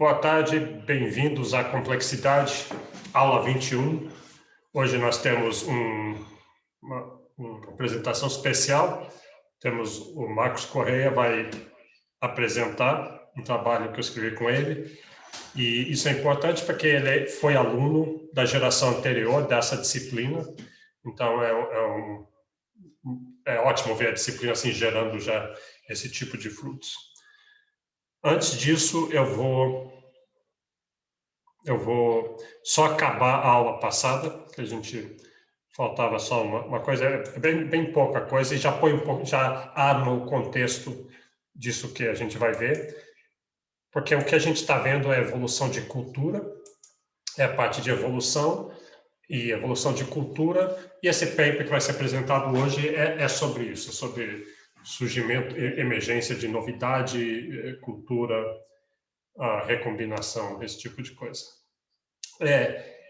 Boa tarde, bem-vindos à Complexidade, aula 21. Hoje nós temos uma apresentação especial. Temos o Marcos Correia, vai apresentar um trabalho que eu escrevi com ele. E isso é importante porque ele foi aluno da geração anterior dessa disciplina. Então, é ótimo ver a disciplina assim, gerando já esse tipo de frutos. Antes disso, eu vou só acabar a aula passada, que a gente faltava só uma coisa, bem pouca coisa, e já põe um pouco, já arma o contexto disso que a gente vai ver, porque o que a gente está vendo é evolução de cultura, é a parte de evolução e evolução de cultura, e esse paper que vai ser apresentado hoje é sobre isso, sobre surgimento, emergência de novidade, cultura, a recombinação, esse tipo de coisa.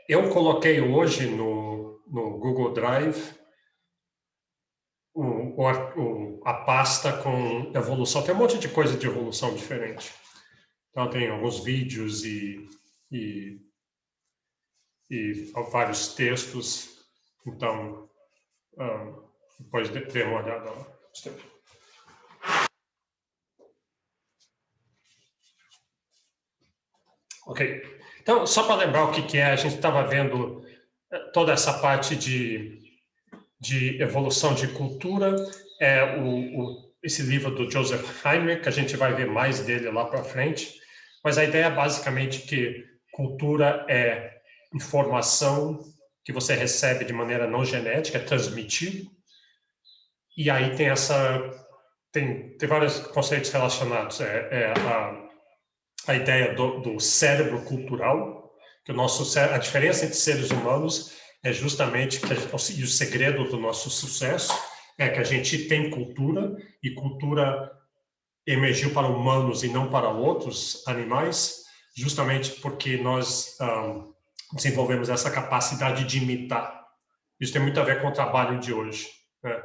Eu coloquei hoje no Google Drive a pasta com evolução. Tem um monte de coisa de evolução diferente. Então, tem alguns vídeos e vários textos. Então, depois dê uma olhada lá. Ok. Então, só para lembrar o que é, a gente estava vendo toda essa parte de evolução de cultura, esse livro do Joseph Heinrich, que a gente vai ver mais dele lá para frente, mas a ideia é basicamente que cultura é informação que você recebe de maneira não genética, é transmitido, e aí tem vários conceitos relacionados, a ideia do cérebro cultural, que a diferença entre seres humanos é justamente e o segredo do nosso sucesso é que a gente tem cultura, e cultura emergiu para humanos e não para outros animais, justamente porque nós desenvolvemos essa capacidade de imitar. Isso tem muito a ver com o trabalho de hoje, né?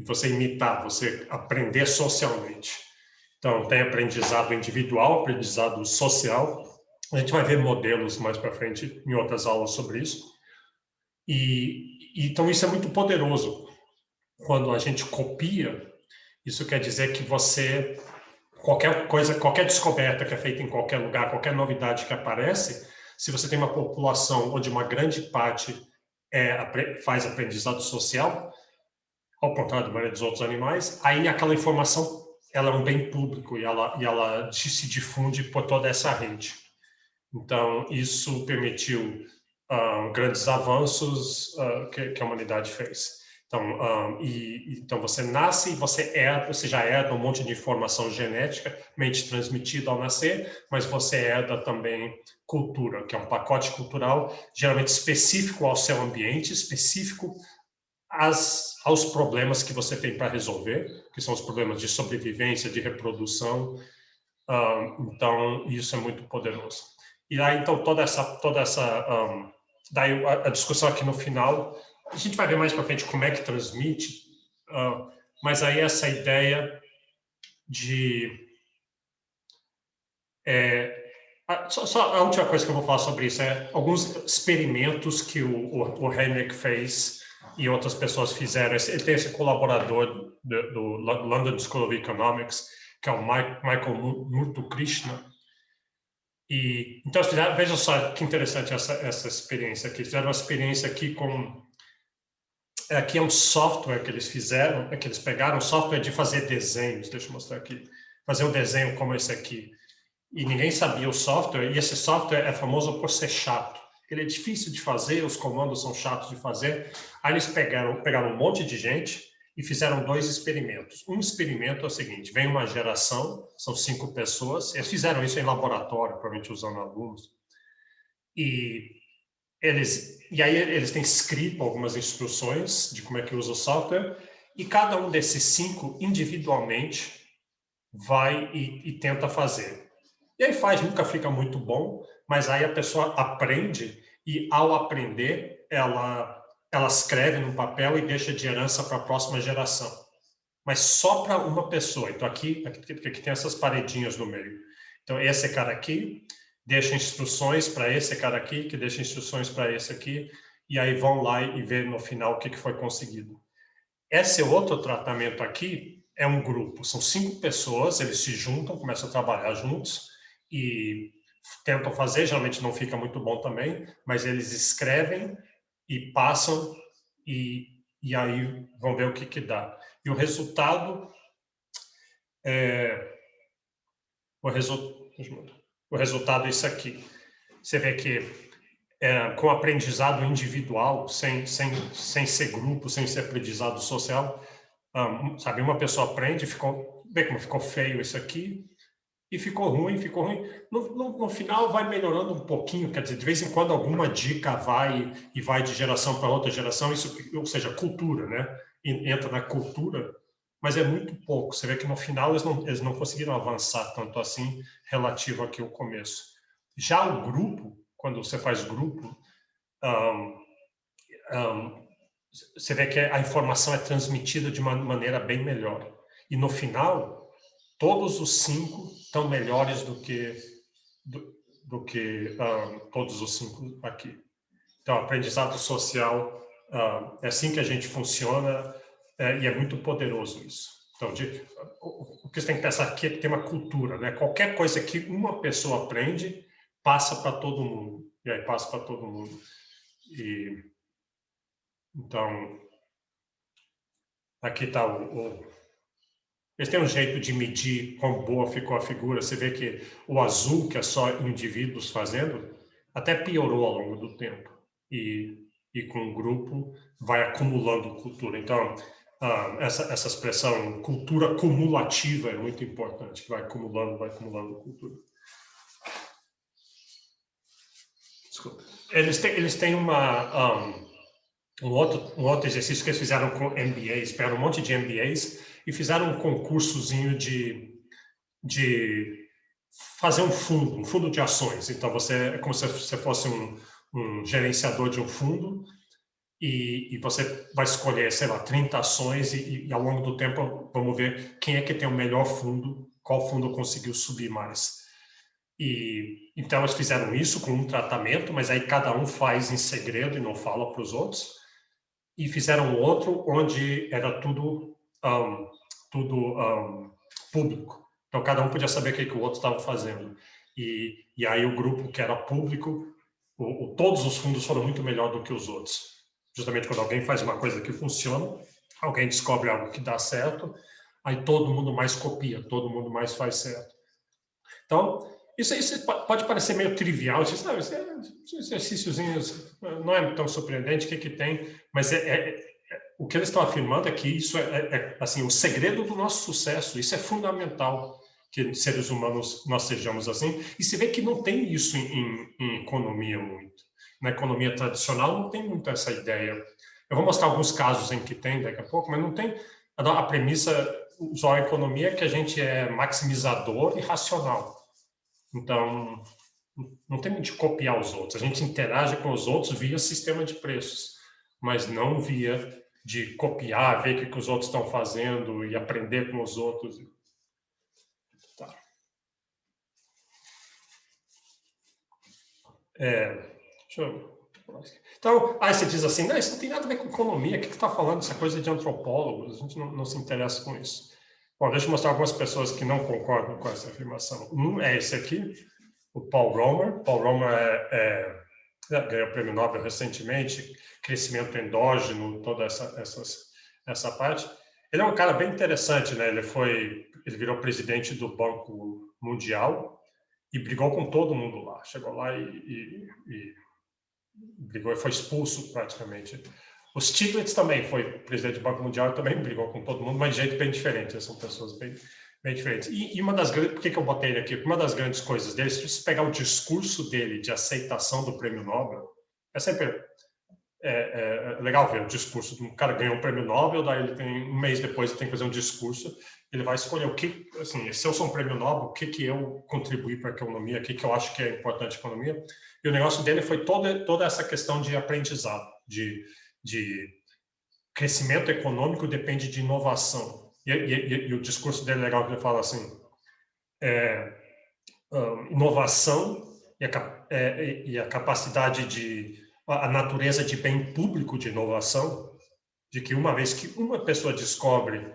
Você imitar, você aprender socialmente. Então, tem aprendizado individual, aprendizado social. A gente vai ver modelos mais para frente em outras aulas sobre isso. Então, isso é muito poderoso. Quando a gente copia, isso quer dizer que qualquer descoberta que é feita em qualquer lugar, qualquer novidade que aparece, se você tem uma população onde uma grande parte faz aprendizado social, ao contrário da maioria dos outros animais, aí aquela informação ela é um bem público e ela se difunde por toda essa rede. Então, isso permitiu grandes avanços que a humanidade fez. Então, você nasce e você já herda um monte de informação geneticamente transmitida ao nascer, mas você herda também cultura, que é um pacote cultural geralmente específico ao seu ambiente, específico aos problemas que você tem para resolver, que são os problemas de sobrevivência, de reprodução. Então, isso é muito poderoso. E aí, então, daí a discussão aqui no final, a gente vai ver mais para frente como é que transmite, mas aí essa ideia só a última coisa que eu vou falar sobre isso é alguns experimentos que o Heinrich fez e outras pessoas fizeram. Ele tem esse colaborador do London School of Economics, que é o Michael Muthukrishna. Então, veja só que interessante essa experiência aqui. Fizeram uma experiência aqui aqui é um software que eles fizeram, que eles pegaram, um software de fazer desenhos. Deixa eu mostrar aqui. Fazer um desenho como esse aqui. E ninguém sabia o software, e esse software é famoso por ser chato. Ele é difícil de fazer, os comandos são chatos de fazer. Aí eles pegaram um monte de gente e fizeram 2 experimentos. Um experimento é o seguinte: vem uma geração, são 5 pessoas, eles fizeram isso em laboratório, provavelmente usando alunos, e aí eles têm escrito algumas instruções de como é que usa o software, e cada um desses 5, individualmente, vai e tenta fazer. E aí nunca fica muito bom, mas aí a pessoa aprende, e ao aprender, ela escreve no papel e deixa de herança para a próxima geração. Mas só para uma pessoa. Então, aqui tem essas paredinhas no meio. Então, esse cara aqui, deixa instruções para esse cara aqui, que deixa instruções para esse aqui, e aí vão lá e vê no final o que foi conseguido. Esse outro tratamento aqui é um grupo, são 5 pessoas, eles se juntam, começam a trabalhar juntos e tentam fazer, geralmente não fica muito bom também, mas eles escrevem e passam e aí vão ver o que dá. E o resultado é o resultado é isso aqui. Você vê que com aprendizado individual, sem ser grupo, sem ser aprendizado social, sabe, uma pessoa aprende, vê como ficou feio isso aqui, e ficou ruim. No final vai melhorando um pouquinho, quer dizer, de vez em quando alguma dica vai de geração para outra geração, isso, ou seja, cultura, né? Entra na cultura, mas é muito pouco. Você vê que no final eles não conseguiram avançar tanto assim relativo aqui ao começo. Já o grupo, quando você faz grupo, você vê que a informação é transmitida de uma maneira bem melhor. E no final, todos os 5 estão melhores do que todos os 5 aqui. Então, aprendizado social é assim que a gente funciona e é muito poderoso isso. Então, o que você tem que pensar aqui é que tem uma cultura, né? Qualquer coisa que uma pessoa aprende, passa para todo mundo. E aí passa para todo mundo. Então, aqui está eles têm um jeito de medir quão boa ficou a figura. Você vê que o azul, que é só indivíduos fazendo, até piorou ao longo do tempo. E com o grupo vai acumulando cultura. Então, essa expressão cultura cumulativa é muito importante, que vai acumulando cultura. Desculpa. Eles têm um outro exercício que eles fizeram com MBAs, pegaram um monte de MBAs e fizeram um concursozinho de fazer um fundo de ações. Então, é como se você fosse um gerenciador de um fundo e você vai escolher, sei lá, 30 ações e ao longo do tempo vamos ver quem é que tem o melhor fundo, qual fundo conseguiu subir mais. Então, eles fizeram isso com um tratamento, mas aí cada um faz em segredo e não fala para os outros. E fizeram outro onde era tudo público. Então, cada um podia saber o que o outro estava fazendo. E aí o grupo que era público, todos os fundos foram muito melhor do que os outros. Justamente quando alguém faz uma coisa que funciona, alguém descobre algo que dá certo, aí todo mundo mais copia, todo mundo mais faz certo. Então, isso pode parecer meio trivial, esses exercíciozinhos não é tão surpreendente, o que tem, mas o que eles estão afirmando é que isso assim, o segredo do nosso sucesso, isso é fundamental, que seres humanos nós sejamos assim, e se vê que não tem isso em economia muito. Na economia tradicional não tem muito essa ideia. Eu vou mostrar alguns casos em que tem daqui a pouco, mas não tem a premissa usar a economia é que a gente é maximizador e racional. Então, não tem de copiar os outros. A gente interage com os outros via sistema de preços, mas não via de copiar, ver o que os outros estão fazendo e aprender com os outros. Tá. Deixa eu... Então, aí você diz assim, não, isso não tem nada a ver com economia, o que está falando? Essa coisa de antropólogos, a gente não se interessa com isso. Bom, deixa eu mostrar algumas pessoas que não concordam com essa afirmação. Um é esse aqui, o Paul Romer. Paul Romer ganhou o prêmio Nobel recentemente, crescimento endógeno, toda essa parte. Ele é um cara bem interessante, né? Ele virou presidente do Banco Mundial e brigou com todo mundo lá. Chegou lá e brigou e foi expulso praticamente. O Stiglitz também foi presidente do Banco Mundial e também brigou com todo mundo, mas de jeito bem diferente. São pessoas bem diferentes. E uma das grandes... Por que eu botei ele aqui? Uma das grandes coisas dele, se você pegar o discurso dele de aceitação do prêmio Nobel, é sempre legal ver o discurso. Um cara ganhou um prêmio Nobel, daí ele tem um mês depois ele tem que fazer um discurso, ele vai escolher o que, assim, se eu sou um prêmio Nobel, o que eu contribuí para a economia, o que eu acho que é importante para a economia. E o negócio dele foi toda essa questão de aprendizado, de crescimento econômico depende de inovação. E o discurso dele é legal, que ele fala assim, inovação e a capacidade a natureza de bem público de inovação, de que uma vez que uma pessoa descobre,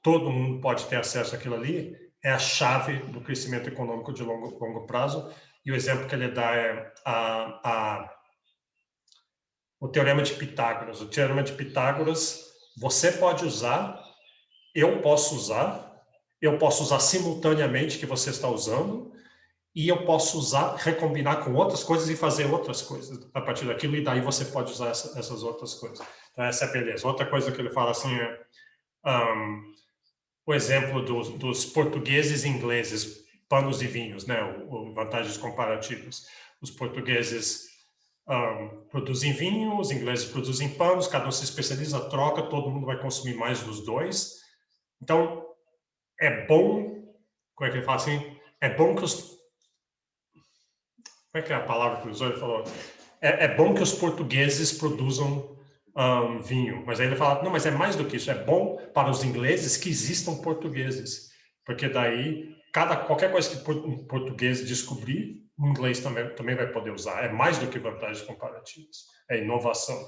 todo mundo pode ter acesso àquilo ali, é a chave do crescimento econômico de longo prazo. E o exemplo que ele dá é o Teorema de Pitágoras. O Teorema de Pitágoras, você pode usar, eu posso usar simultaneamente que você está usando, e eu posso usar, recombinar com outras coisas e fazer outras coisas a partir daquilo, e daí você pode usar essas outras coisas. Então, essa é a beleza. Outra coisa que ele fala assim é o exemplo dos portugueses e ingleses, panos e vinhos, né? Vantagens comparativas. Os portugueses produzem vinho, os ingleses produzem panos, cada um se especializa, troca, todo mundo vai consumir mais dos dois. Então, é bom, como é que ele fala assim? É bom que os... Como é que é a palavra que ele usou? Ele falou, é bom que os portugueses produzam vinho. Mas aí ele fala, não, mas é mais do que isso. É bom para os ingleses que existam portugueses. Porque daí, qualquer coisa que um português descobrir, o inglês também vai poder usar. É mais do que vantagens comparativas. É inovação.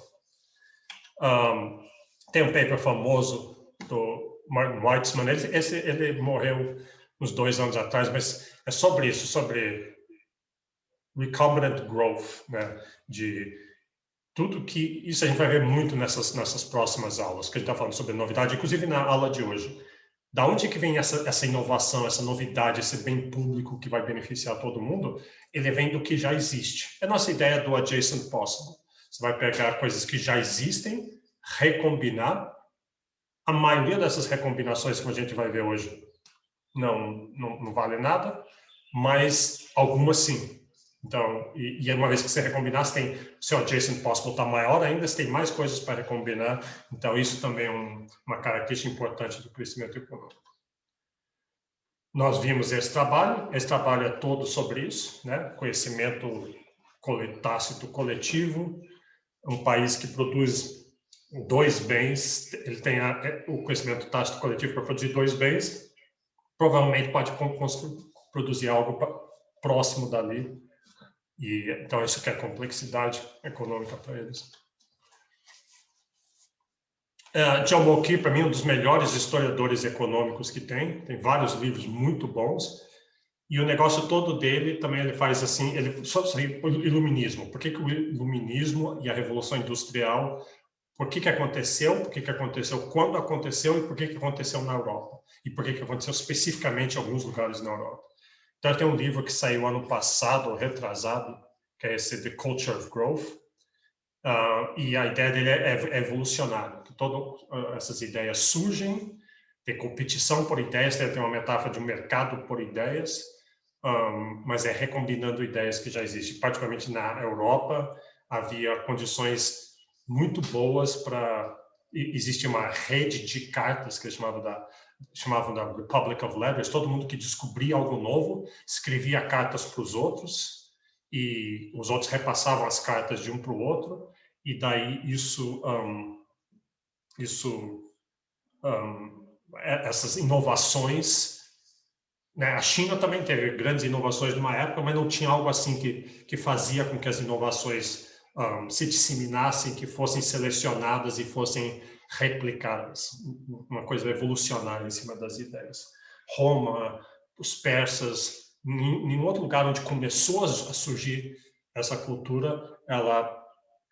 Tem um paper famoso do Martin Weitzman. Ele morreu uns 2 anos atrás, mas é sobre isso, sobre recombinant growth, né? De tudo que... Isso a gente vai ver muito nessas próximas aulas, que a gente está falando sobre novidade, inclusive na aula de hoje. Da onde que vem essa inovação, essa novidade, esse bem público que vai beneficiar todo mundo? Ele vem do que já existe. É a nossa ideia do adjacent possible. Você vai pegar coisas que já existem, recombinar. A maioria dessas recombinações que a gente vai ver hoje não vale nada, mas algumas sim. Então, e uma vez que você recombinar, você tem, seu adjacent possible está maior ainda, você tem mais coisas para recombinar. Então, isso também é uma característica importante do crescimento econômico. Nós vimos esse trabalho é todo sobre isso, né? Conhecimento tácito coletivo, um país que produz 2 bens, ele tem o conhecimento tácito coletivo para produzir 2 bens, provavelmente pode produzir algo próximo dali. E então isso que é complexidade econômica para eles. John Mulcahy, para mim, um dos melhores historiadores econômicos que tem vários livros muito bons, e o negócio todo dele também ele faz assim, sobre o iluminismo. Por que o iluminismo e a Revolução Industrial, por que aconteceu, quando aconteceu e por que aconteceu na Europa, e por que aconteceu especificamente em alguns lugares na Europa. Então, tem um livro que saiu ano passado, retrasado, que é esse The Culture of Growth, e a ideia dele é evolucionária. Todas essas ideias surgem, tem competição por ideias, tem uma metáfora de um mercado por ideias, mas é recombinando ideias que já existem. Particularmente na Europa, havia condições muito boas para... Existe uma rede de cartas que eles chamavam da Republic of Letters. Todo mundo que descobria algo novo escrevia cartas para os outros, e os outros repassavam as cartas de um para o outro, e daí essas inovações, né? A China também teve grandes inovações numa época, mas não tinha algo assim que fazia com que as inovações se disseminassem, que fossem selecionadas e fossem replicadas, uma coisa evolucionária em cima das ideias. Roma, os persas, nenhum outro lugar onde começou a surgir essa cultura, ela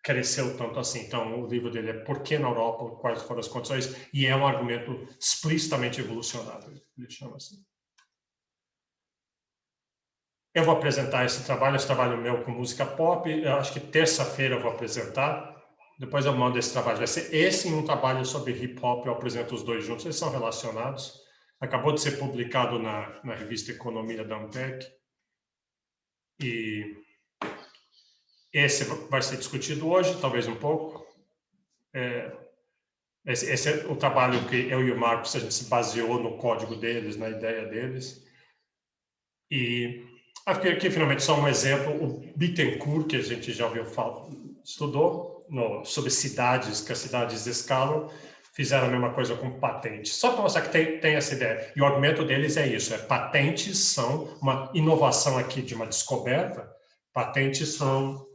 cresceu tanto assim. Então, o livro dele é Por que na Europa, quais foram as condições, e é um argumento explicitamente evolucionário, ele chama assim. Eu vou apresentar esse trabalho meu com música pop, eu acho que terça-feira eu vou apresentar, depois eu mando esse trabalho. Vai ser esse e um trabalho sobre hip-hop, eu apresento os dois juntos, eles são relacionados. Acabou de ser publicado na revista Economia da Ampeg. E esse vai ser discutido hoje, talvez um pouco. Esse é o trabalho que eu e o Marcos, a gente se baseou no código deles, na ideia deles. E aqui finalmente só um exemplo, o Bittencourt, que a gente já ouviu falar, estudou sobre cidades, que as cidades escalam. fizeram a mesma coisa com patentes. Só para mostrar que tem essa ideia. E o argumento deles é isso, patentes são uma inovação aqui de uma descoberta, patentes são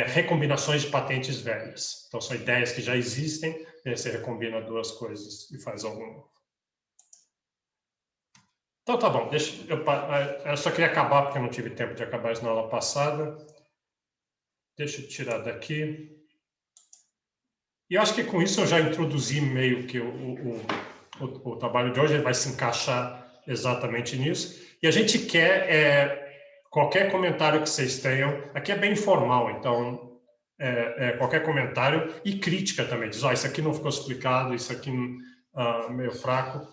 recombinações de patentes velhas. Então, são ideias que já existem, e aí você recombina duas coisas e faz algo novo. Então, tá bom. Eu só queria acabar, porque eu não tive tempo de acabar isso na aula passada. Deixa eu tirar daqui. E eu acho que com isso eu já introduzi meio que o trabalho de hoje, ele vai se encaixar exatamente nisso. E a gente quer qualquer comentário que vocês tenham, aqui é bem informal, então qualquer comentário e crítica também, diz, isso aqui não ficou explicado, isso aqui meio fraco,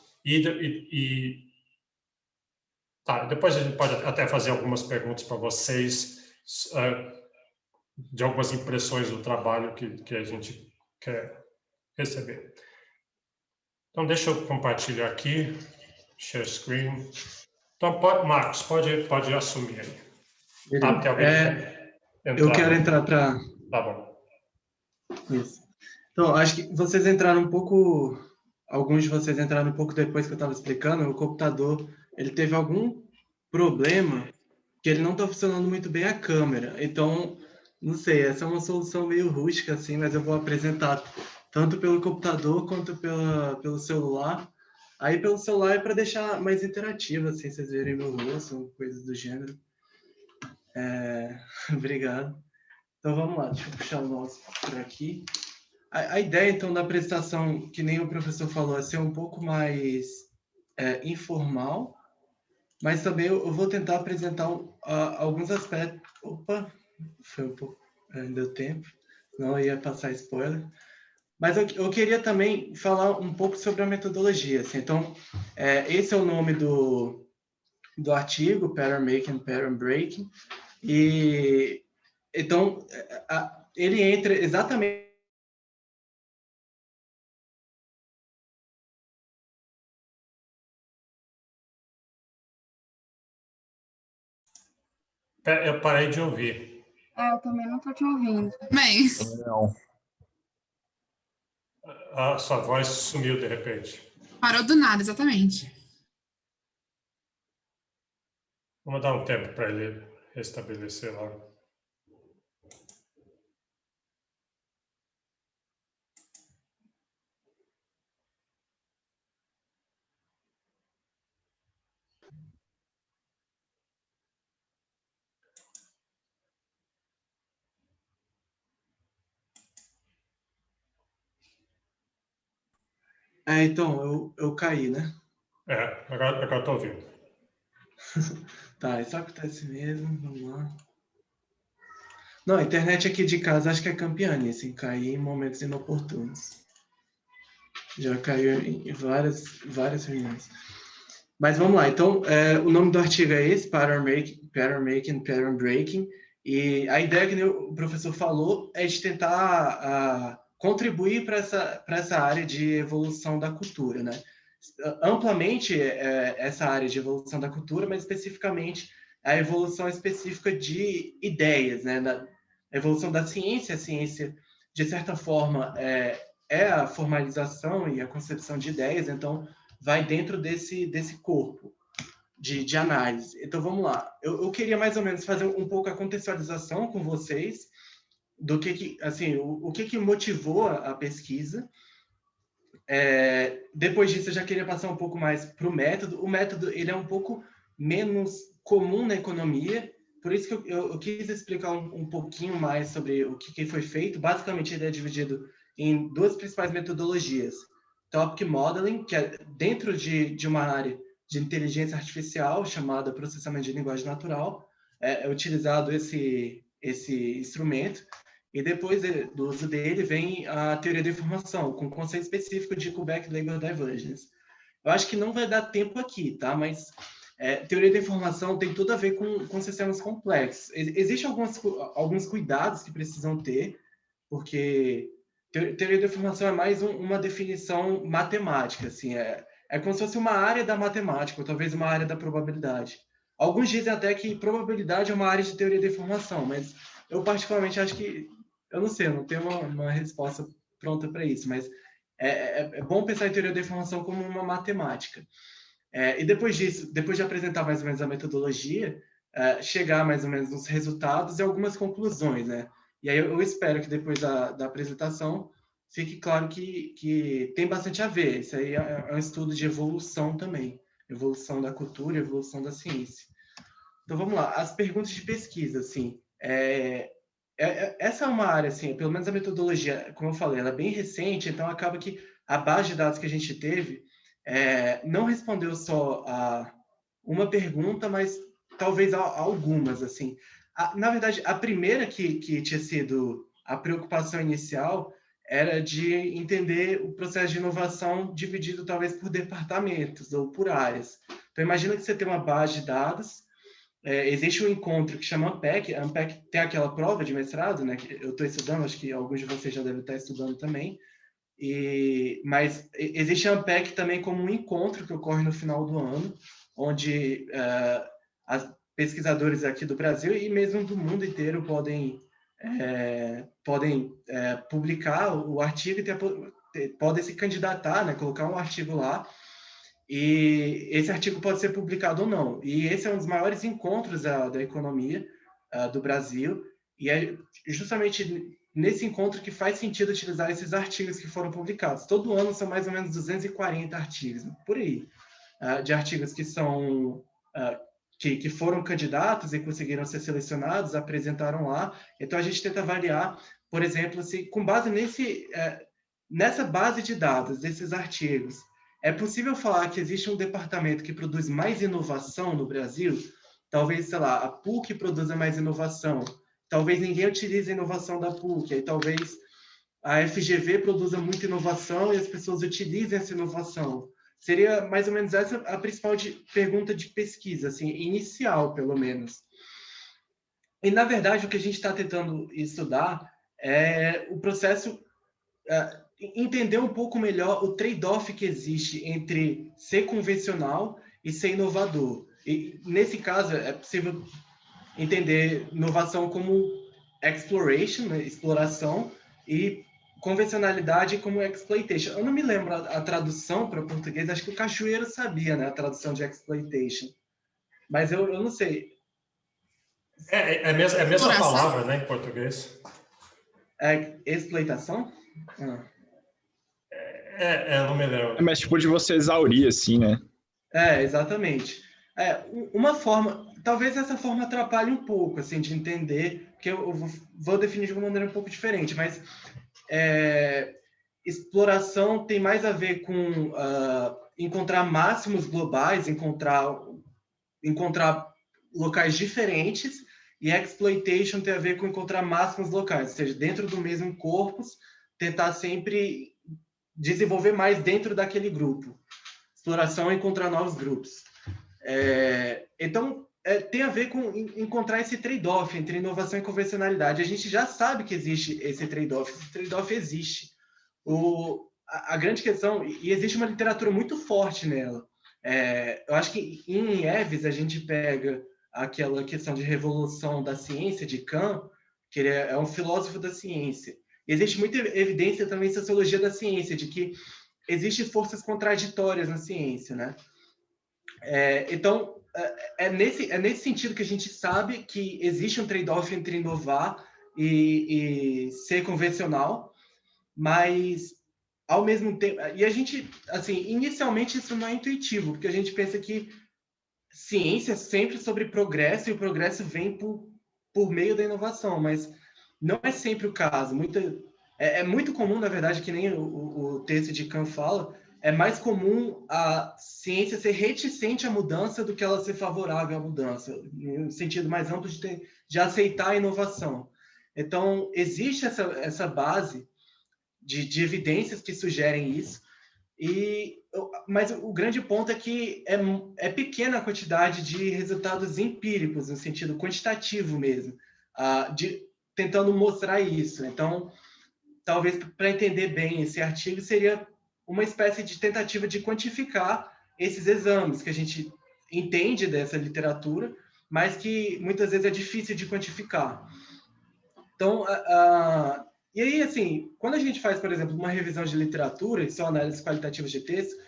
tá, depois a gente pode até fazer algumas perguntas para vocês de algumas impressões do trabalho que a gente quer receber. Então, deixa eu compartilhar aqui, share screen. Então, Marcos, pode assumir aí. Tem alguém eu quero entrar para... Tá bom. Isso. Então, acho que vocês entraram um pouco... Alguns de vocês entraram um pouco depois que eu estava explicando. O computador, ele teve algum problema que ele não está funcionando muito bem a câmera. Então, não sei, essa é uma solução meio rústica, assim, mas eu vou apresentar tanto pelo computador quanto pelo celular. Aí, pelo celular é para deixar mais interativo, assim, vocês verem meu rosto, coisas do gênero. Obrigado. Então, vamos lá, deixa eu puxar o mouse por aqui. A ideia, então, da apresentação, que nem o professor falou, é ser um pouco mais informal, mas também eu vou tentar apresentar alguns aspectos... Opa, foi um pouco... deu tempo, não ia passar spoiler. Mas eu queria também falar um pouco sobre a metodologia. Assim. Então, esse é o nome do artigo, Pattern Making, Pattern Breaking. E, então, ele entra exatamente... Eu parei de ouvir. Eu também não estou te ouvindo. Bem. Não. A sua voz sumiu de repente. Parou do nada, exatamente. Vamos dar um tempo para ele restabelecer lá. Então, eu caí, né? Agora eu estou ouvindo. Tá, isso acontece mesmo, vamos lá. Não, a internet aqui de casa acho que é campeã nisso, em cair em momentos inoportunos. Já caiu em várias reuniões. Mas vamos lá, então, o nome do artigo é esse, Pattern Making, Pattern Breaking, e a ideia que o professor falou é de tentar contribuir para essa área de evolução da cultura, né? Amplamente essa área de evolução da cultura, mas especificamente a evolução específica de ideias, né? A evolução da ciência, a ciência, de certa forma, é a formalização e a concepção de ideias, então vai dentro desse corpo de análise. Então, vamos lá. Eu queria mais ou menos fazer um pouco a contextualização com vocês do assim, o que motivou a pesquisa. Depois disso, eu já queria passar um pouco mais para o método. O método ele é um pouco menos comum na economia, por isso que eu quis explicar um pouquinho mais sobre o que foi feito. Basicamente, ele é dividido em duas principais metodologias. Topic Modeling, que é dentro de uma área de inteligência artificial chamada processamento de linguagem natural, é utilizado esse instrumento, e depois do uso dele vem a teoria da informação, com conceito específico de Kullback-Leibler Divergence. Eu acho que não vai dar tempo aqui, tá? Mas teoria da informação tem tudo a ver com sistemas complexos. Existem alguns cuidados que precisam ter, porque teoria da informação é mais uma definição matemática, assim, é como se fosse uma área da matemática, ou talvez uma área da probabilidade. Alguns dizem até que probabilidade é uma área de teoria da informação, mas eu particularmente acho que, eu não sei, eu não tenho uma resposta pronta para isso, mas É bom pensar em teoria da informação como uma matemática. E depois disso, depois de apresentar mais ou menos a metodologia, chegar mais ou menos nos resultados e algumas conclusões, né? E aí eu espero que depois da apresentação fique claro que tem bastante a ver. Isso aí é um estudo de evolução também. Evolução da cultura, evolução da ciência. Então vamos lá, as perguntas de pesquisa, assim. Essa é uma área, assim, pelo menos a metodologia, como eu falei, ela é bem recente, então acaba que a base de dados que a gente teve não respondeu só a uma pergunta, mas talvez a algumas, assim. Na verdade, a primeira que tinha sido a preocupação inicial era de entender o processo de inovação dividido talvez por departamentos ou por áreas. Então, imagina que você tem uma base de dados, existe um encontro que chama ANPEC. A ANPEC tem aquela prova de mestrado, né, que eu estou estudando, acho que alguns de vocês já devem estar estudando também, mas existe a ANPEC também como um encontro que ocorre no final do ano, onde pesquisadores aqui do Brasil e mesmo do mundo inteiro podem publicar o artigo e podem se candidatar, né, colocar um artigo lá, e esse artigo pode ser publicado ou não. E esse é um dos maiores encontros da economia do Brasil, e é justamente nesse encontro que faz sentido utilizar esses artigos que foram publicados. Todo ano são mais ou menos 240 artigos, por aí, de artigos que são que foram candidatos e conseguiram ser selecionados, apresentaram lá. Então a gente tenta avaliar, por exemplo, se com base nessa base de dados desses artigos, é possível falar que existe um departamento que produz mais inovação no Brasil? Talvez, sei lá, a PUC produza mais inovação. Talvez ninguém utilize a inovação da PUC. Aí talvez a FGV produza muita inovação e as pessoas utilizem essa inovação. Seria mais ou menos essa a principal pergunta de pesquisa, assim, inicial, pelo menos. E, na verdade, o que a gente está tentando estudar é o processo... entender um pouco melhor o trade-off que existe entre ser convencional e ser inovador. E, nesse caso, é possível entender inovação como exploration, né, exploração, e convencionalidade como exploitation. Eu não me lembro a tradução para português, acho que o Cachoeiro sabia, né, a tradução de exploitation. Mas eu não sei. É a mesma palavra, né, em português. Exploitação? Não me lembro. Mas tipo de você exaurir, assim, né? Exatamente. Uma forma, talvez essa forma atrapalhe um pouco, assim, de entender, que eu vou definir de uma maneira um pouco diferente, mas exploração tem mais a ver com encontrar máximos globais, encontrar locais diferentes, e exploitation tem a ver com encontrar máximos locais, ou seja, dentro do mesmo corpus, tentar sempre desenvolver mais dentro daquele grupo. Exploração é encontrar novos grupos. Então, tem a ver com encontrar esse trade-off entre inovação e convencionalidade. A gente já sabe que existe esse trade-off existe. A grande questão, e existe uma literatura muito forte nela, eu acho que em Eves a gente pega aquela questão de revolução da ciência de Kant, que ele é um filósofo da ciência. E existe muita evidência também em sociologia da ciência de que existem forças contraditórias na ciência, né? Então, é nesse sentido que a gente sabe que existe um trade-off entre inovar e ser convencional, mas, ao mesmo tempo... E a gente, assim, inicialmente isso não é intuitivo, porque a gente pensa que ciência é sempre sobre progresso, e o progresso vem por meio da inovação, mas não é sempre o caso. É muito comum, na verdade, que nem o texto de Kant fala, é mais comum a ciência ser reticente à mudança do que ela ser favorável à mudança, no sentido mais amplo de aceitar a inovação. Então, existe essa base de evidências que sugerem isso, mas o grande ponto é que é pequena a quantidade de resultados empíricos, no sentido quantitativo mesmo, tentando mostrar isso. Então, talvez para entender bem esse artigo, seria uma espécie de tentativa de quantificar esses exames que a gente entende dessa literatura, mas que muitas vezes é difícil de quantificar. Então, E aí, assim, quando a gente faz, por exemplo, uma revisão de literatura, isso é análise qualitativa de texto,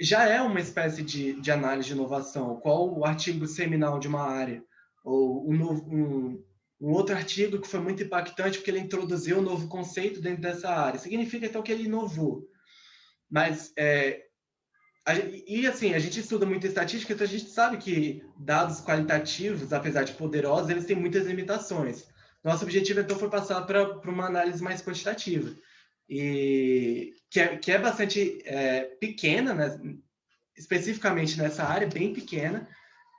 já é uma espécie de análise de inovação. Qual o artigo seminal de uma área? Ou um outro artigo que foi muito impactante porque ele introduziu um novo conceito dentro dessa área. Significa, então, que ele inovou. Mas, assim, a gente estuda muito estatística, então a gente sabe que dados qualitativos, apesar de poderosos, eles têm muitas limitações. Nosso objetivo, então, foi passar para uma análise mais quantitativa, e que é bastante pequena, né? Especificamente nessa área, bem pequena,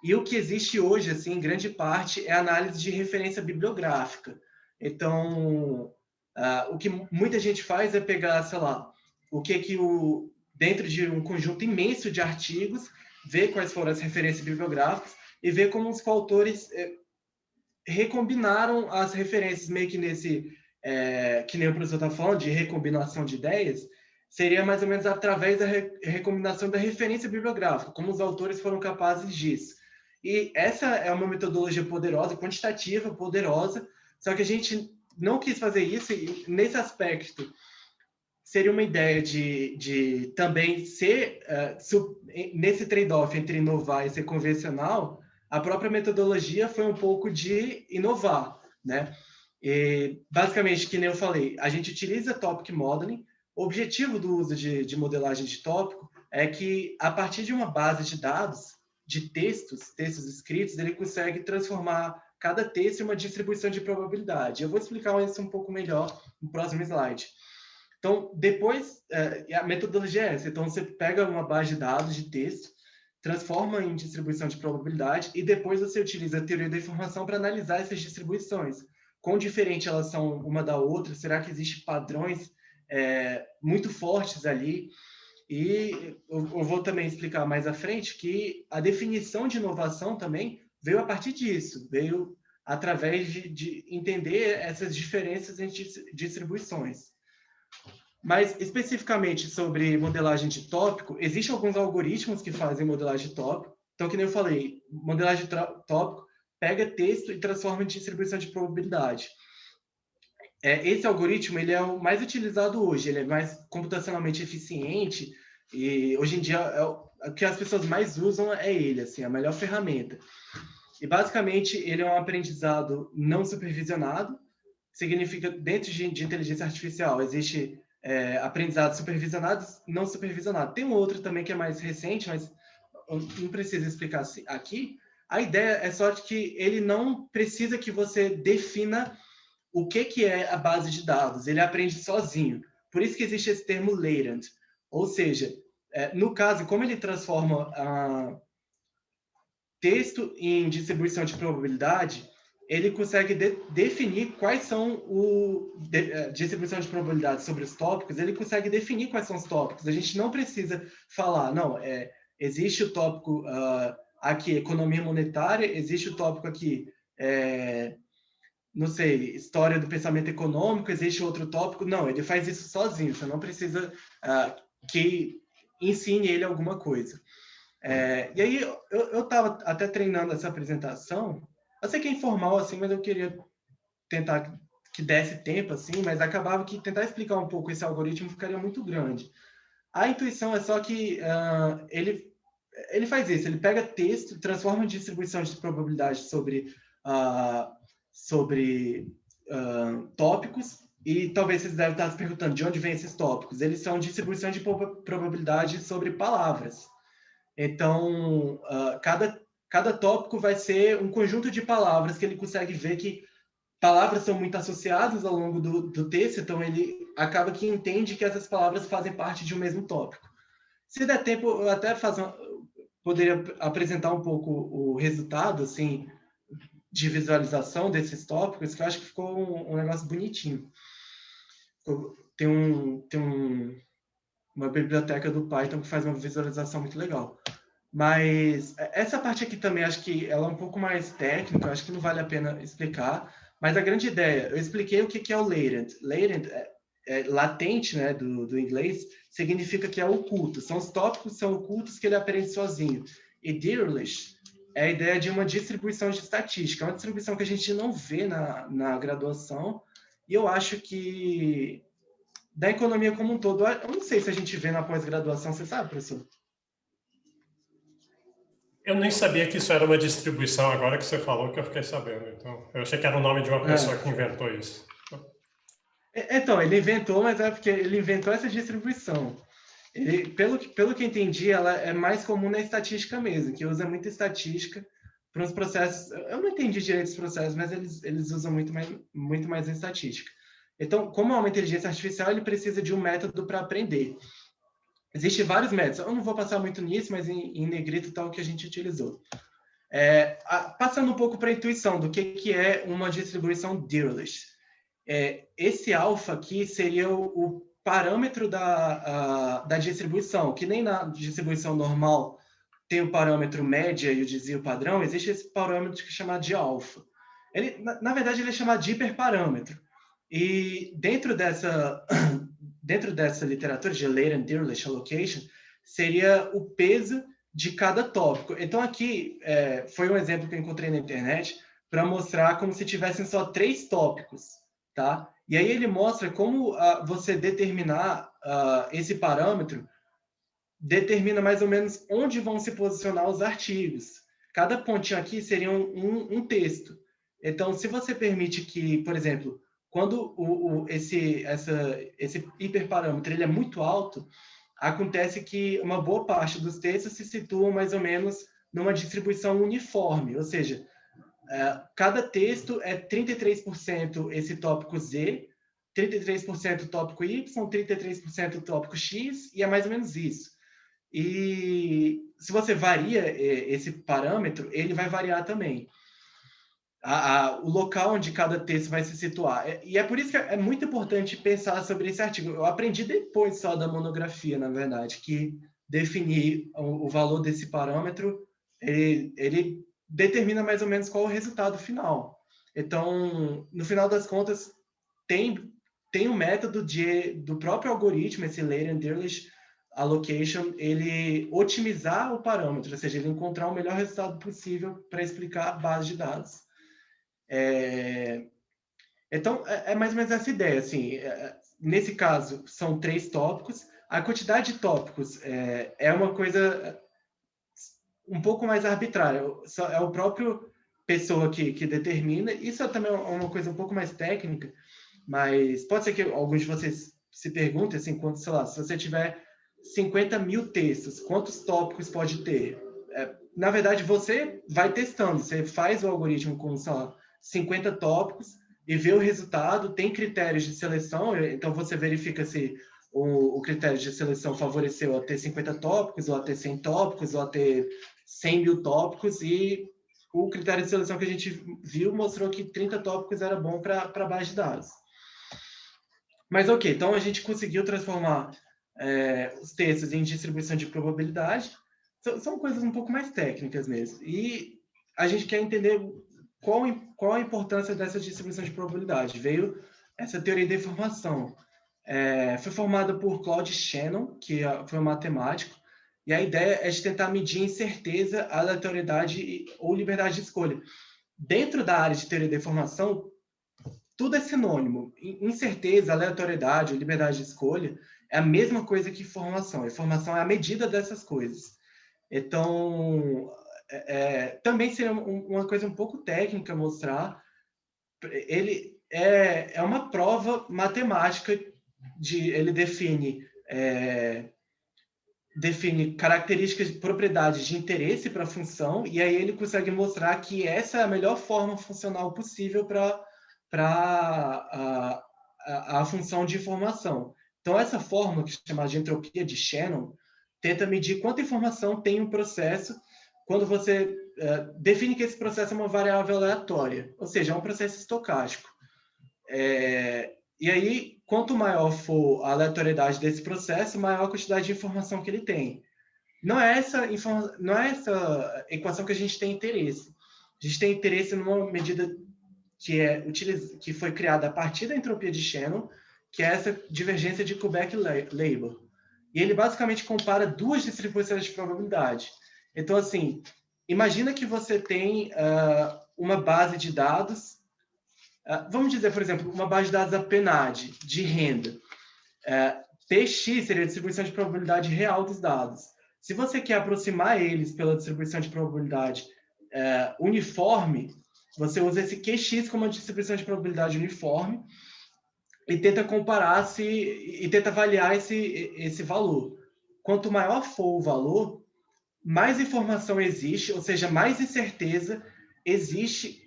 e o que existe hoje, assim, em grande parte, é a análise de referência bibliográfica. Então, o que muita gente faz é pegar, sei lá, dentro de um conjunto imenso de artigos, ver quais foram as referências bibliográficas e ver como os coautores recombinaram as referências, meio que nesse, que nem o professor está falando, de recombinação de ideias, seria mais ou menos através da recombinação da referência bibliográfica, como os autores foram capazes disso. E essa é uma metodologia poderosa, quantitativa, poderosa, só que a gente não quis fazer isso, e nesse aspecto seria uma ideia de também ser, nesse trade-off entre inovar e ser convencional, a própria metodologia foi um pouco de inovar, né? E, basicamente, que nem eu falei, a gente utiliza Topic Modeling. O objetivo do uso de modelagem de tópico é que, a partir de uma base de dados, de textos escritos, ele consegue transformar cada texto em uma distribuição de probabilidade. Eu vou explicar isso um pouco melhor no próximo slide. Então, depois, a metodologia é essa. Então, você pega uma base de dados de texto, transforma em distribuição de probabilidade e depois você utiliza a teoria da informação para analisar essas distribuições. Quão diferente elas são uma da outra? Será que existem padrões muito fortes ali? E eu vou também explicar mais à frente que a definição de inovação também veio a partir disso, veio através de entender essas diferenças entre distribuições. Mas, especificamente sobre modelagem de tópico, existem alguns algoritmos que fazem modelagem de tópico. Então, que nem eu falei, modelagem de tópico pega texto e transforma em distribuição de probabilidade. Esse algoritmo ele é o mais utilizado hoje, ele é mais computacionalmente eficiente, e hoje em dia o que as pessoas mais usam é ele, assim, a melhor ferramenta. E, basicamente, ele é um aprendizado não supervisionado, significa, dentro de inteligência artificial, existe aprendizado supervisionado e não supervisionado. Tem um outro também que é mais recente, mas eu não preciso explicar aqui. A ideia é só de que ele não precisa que você defina o que é a base de dados. Ele aprende sozinho. Por isso que existe esse termo latent. Ou seja, no caso, como ele transforma texto em distribuição de probabilidade, ele consegue definir quais são distribuição de probabilidade sobre os tópicos, ele consegue definir quais são os tópicos. A gente não precisa falar, não, existe o tópico aqui, economia monetária, existe o tópico aqui, não sei, história do pensamento econômico, existe outro tópico. Não, ele faz isso sozinho, você não precisa que ensine ele alguma coisa. E aí, eu estava até treinando essa apresentação. Eu sei que é informal, assim, mas eu queria tentar que desse tempo, assim, mas acabava que tentar explicar um pouco esse algoritmo ficaria muito grande. A intuição é só que ele faz isso, ele pega texto, transforma em distribuição de probabilidade sobre tópicos, e talvez vocês devem estar se perguntando de onde vêm esses tópicos. Eles são distribuição de probabilidade sobre palavras. Então, cada tópico vai ser um conjunto de palavras que ele consegue ver que palavras são muito associadas ao longo do texto, então ele acaba que entende que essas palavras fazem parte de um mesmo tópico. Se der tempo, eu até poderia apresentar um pouco o resultado, assim, de visualização desses tópicos, que eu acho que ficou um negócio bonitinho. Tem uma biblioteca do Python que faz uma visualização muito legal. Mas essa parte aqui também, acho que ela é um pouco mais técnica, acho que não vale a pena explicar. Mas a grande ideia, eu expliquei o que é o latent. Latent, latente, né, do inglês, significa que é oculto. São os tópicos que são ocultos que ele aprende sozinho. E Dirichlet é a ideia de uma distribuição de estatística. É uma distribuição que a gente não vê na graduação E eu acho que da economia como um todo, eu não sei se a gente vê na pós-graduação, você sabe, professor? Eu nem sabia que isso era uma distribuição, agora que você falou que eu fiquei sabendo. Então, eu achei que era o nome de uma pessoa que inventou isso. Então, ele inventou, mas é porque ele inventou essa distribuição. Ele, pelo que eu entendi, ela é mais comum na estatística mesmo, que usa muita estatística para os processos. Eu não entendi direito os processos, mas eles usam muito mais a estatística. Então, como é uma inteligência artificial, ele precisa de um método para aprender. Existem vários métodos. Eu não vou passar muito nisso, mas em negrito está o que a gente utilizou. Passando um pouco para a intuição do que é uma distribuição Dirichlet. Esse alfa aqui seria o parâmetro da distribuição, que nem na distribuição normal tem o parâmetro média e o desvio padrão, existe esse parâmetro que é chamado de alfa. Ele, na verdade, ele é chamado de hiperparâmetro. E dentro dessa literatura de Latent-Dirichlet Allocation, seria o peso de cada tópico. Então, aqui foi um exemplo que eu encontrei na internet para mostrar como se tivessem só 3 tópicos, tá? E aí ele mostra como você determinar esse parâmetro determina mais ou menos onde vão se posicionar os artigos. Cada pontinho aqui seria um texto. Então, se você permite que, por exemplo, quando esse hiperparâmetro ele é muito alto, acontece que uma boa parte dos textos se situam mais ou menos numa distribuição uniforme, ou seja, cada texto é 33% esse tópico Z, 33% tópico Y, 33% tópico X, e é mais ou menos isso. E se você varia esse parâmetro, ele vai variar também. O local onde cada texto vai se situar. E é por isso que é muito importante pensar sobre esse artigo. Eu aprendi depois só da monografia, na verdade, que definir o valor desse parâmetro, ele determina mais ou menos qual é o resultado final. Então, no final das contas, tem um método do próprio algoritmo, esse Latent-Dirichlet Allocation, ele otimizar o parâmetro, ou seja, ele encontrar o melhor resultado possível para explicar a base de dados. Então, é mais ou menos essa ideia. Assim, nesse caso, são 3 tópicos. A quantidade de tópicos é uma coisa um pouco mais arbitrária. É o próprio pessoa que determina. Isso também é uma coisa um pouco mais técnica, mas pode ser que alguns de vocês se perguntem, assim, quanto, sei lá, se você tiver 50 mil textos, quantos tópicos pode ter? Na verdade, você vai testando. Você faz o algoritmo com, sei lá, 50 tópicos e vê o resultado, tem critérios de seleção, então você verifica se o critério de seleção favoreceu a ter 50 tópicos, ou a ter 100 tópicos, ou a ter 100 mil tópicos, e o critério de seleção que a gente viu mostrou que 30 tópicos era bom para base de dados. Mas ok, então a gente conseguiu transformar os textos em distribuição de probabilidade. São coisas um pouco mais técnicas mesmo. E a gente quer entender qual a importância dessa distribuição de probabilidade. Veio essa teoria da informação. Foi formada por Claude Shannon, que foi um matemático, e a ideia é de tentar medir incerteza, aleatoriedade ou liberdade de escolha. Dentro da área de teoria da informação, tudo é sinônimo. Incerteza, aleatoriedade ou liberdade de escolha é a mesma coisa que informação. A informação é a medida dessas coisas. Então, também seria uma coisa um pouco técnica mostrar. Ele é uma prova matemática, ele define características, propriedades de interesse para a função, e aí ele consegue mostrar que essa é a melhor forma funcional possível para a função de informação. Então, essa fórmula, que é chamada de entropia de Shannon, tenta medir quanta informação tem um processo quando você define que esse processo é uma variável aleatória, ou seja, é um processo estocástico. E aí, quanto maior for a aleatoriedade desse processo, maior a quantidade de informação que ele tem. Não é essa equação que a gente tem interesse. A gente tem interesse numa medida que foi criada a partir da entropia de Shannon, que é essa divergência de Kuebec-Leiber. E ele basicamente compara 2 distribuições de probabilidade. Então, assim, imagina que você tem uma base de dados Vamos dizer, por exemplo, uma base de dados da PNAD, de renda. TX seria a distribuição de probabilidade real dos dados. Se você quer aproximar eles pela distribuição de probabilidade uniforme, você usa esse QX como uma distribuição de probabilidade uniforme e tenta comparar e tenta avaliar esse valor. Quanto maior for o valor, mais informação existe, ou seja, mais incerteza existe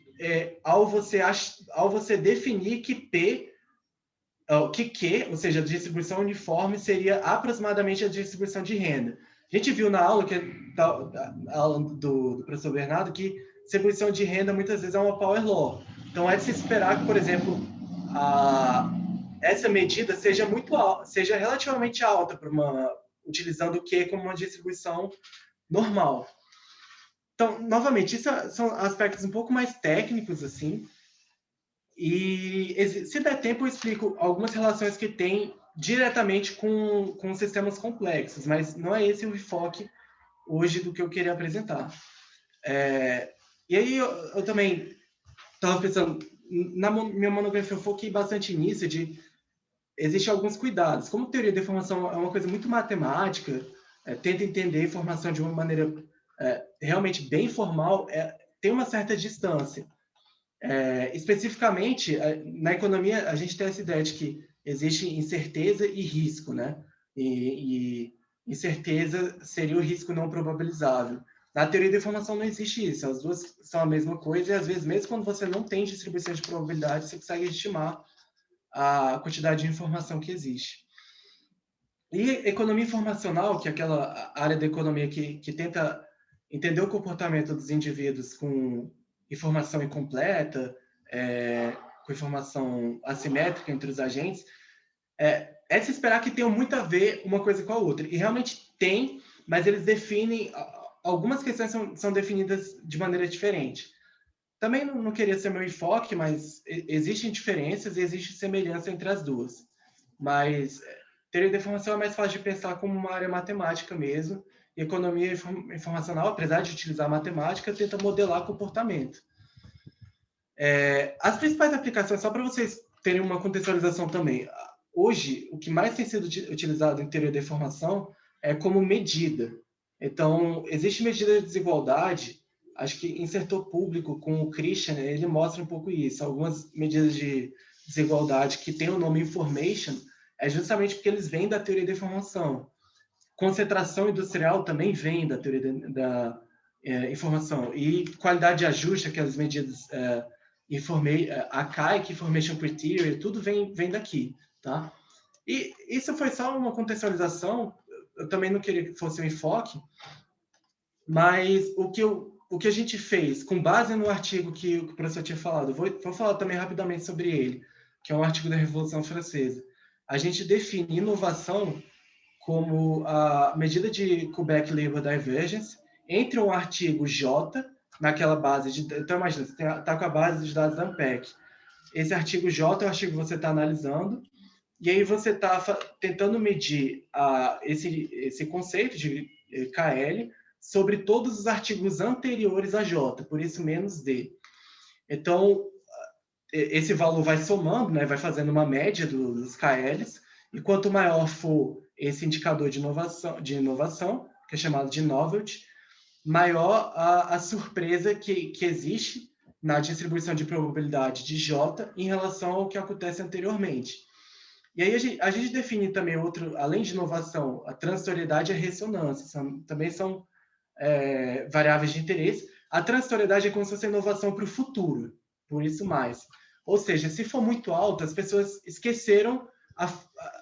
ao você definir que P, que Q, ou seja, a distribuição uniforme, seria aproximadamente a distribuição de renda. A gente viu na aula, a aula do professor Bernardo, que distribuição de renda muitas vezes é uma power law. Então, é de se esperar que, por exemplo, essa medida seja relativamente alta, utilizando o Q como uma distribuição normal. Então, novamente, isso são aspectos um pouco mais técnicos, assim, e se der tempo eu explico algumas relações que tem diretamente com sistemas complexos, mas não é esse o enfoque hoje do que eu queria apresentar. E aí eu também estava pensando, na minha monografia eu foquei bastante nisso, existem alguns cuidados. Como teoria da informação é uma coisa muito matemática, tenta entender a informação de uma maneira realmente bem formal, tem uma certa distância. Especificamente, na economia, a gente tem essa ideia de que existe incerteza e risco, né? E incerteza seria o risco não probabilizável. Na teoria da informação não existe isso, as duas são a mesma coisa, e às vezes, mesmo quando você não tem distribuição de probabilidade, você consegue estimar a quantidade de informação que existe. E economia informacional, que é aquela área da economia que tenta entender o comportamento dos indivíduos com informação incompleta, com informação assimétrica entre os agentes, é se esperar que tenham muito a ver uma coisa com a outra. E realmente tem, mas eles definem, algumas questões são definidas de maneira diferente. Também não queria ser meu enfoque, mas existem diferenças e existe semelhança entre as duas. Mas teoria da informação é mais fácil de pensar como uma área matemática mesmo, e economia informacional, apesar de utilizar matemática, tenta modelar comportamento. As principais aplicações, só para vocês terem uma contextualização também, hoje, o que mais tem sido utilizado em teoria da informação é como medida. Então, existe medida de desigualdade, acho que em setor público, com o Christian, ele mostra um pouco isso. Algumas medidas de desigualdade que têm o nome information, é justamente porque eles vêm da teoria da informação. Concentração industrial também vem da teoria da informação. E qualidade de ajuste, aquelas medidas ACAIC, Information Criteria, tudo vem daqui, tá? E isso foi só uma contextualização, eu também não queria que fosse um enfoque, mas o que a gente fez, com base no artigo que o professor tinha falado, vou falar também rapidamente sobre ele, que é um artigo da Revolução Francesa. A gente define inovação como a medida de Quebec-Labor Divergence entre um artigo J, naquela base de... Então, imagina, você está com a base de dados da ANPEC. Esse artigo J é o artigo que você está analisando, e aí você está tentando medir esse conceito de KL sobre todos os artigos anteriores a J, por isso menos D. Então, esse valor vai somando, né, vai fazendo uma média dos KLs, e quanto maior for esse indicador de inovação, que é chamado de novelty, maior a surpresa que existe na distribuição de probabilidade de J em relação ao que acontece anteriormente. E aí a gente define também além de inovação, a transitoriedade e a ressonância, também são variáveis de interesse. A transitoriedade é como se fosse inovação para o futuro, por isso mais. Ou seja, se for muito alto, as pessoas esqueceram,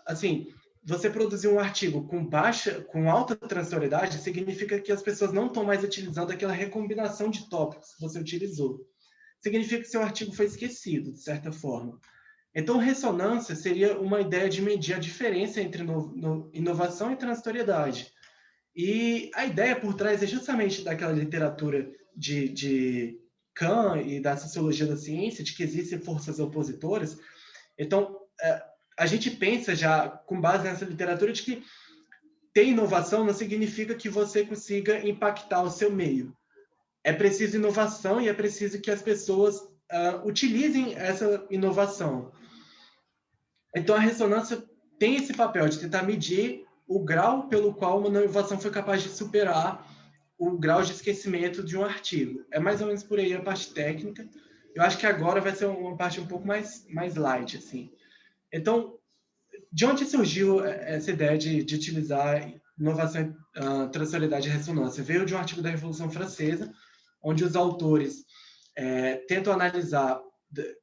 assim, você produzir um artigo com alta transitoriedade significa que as pessoas não estão mais utilizando aquela recombinação de tópicos que você utilizou. Significa que seu artigo foi esquecido, de certa forma. Então, ressonância seria uma ideia de medir a diferença entre inovação e transitoriedade. E a ideia por trás é justamente daquela literatura de Kahn e da sociologia da ciência, de que existem forças opositoras. Então, a gente pensa já, com base nessa literatura, de que ter inovação não significa que você consiga impactar o seu meio. É preciso inovação e é preciso que as pessoas utilizem essa inovação. Então, a ressonância tem esse papel de tentar medir o grau pelo qual uma inovação foi capaz de superar o grau de esquecimento de um artigo. É mais ou menos por aí a parte técnica. Eu acho que agora vai ser uma parte um pouco mais light, assim. Então, de onde surgiu essa ideia de utilizar inovação, transitoriedade e ressonância? Veio de um artigo da Revolução Francesa, onde os autores tentam analisar,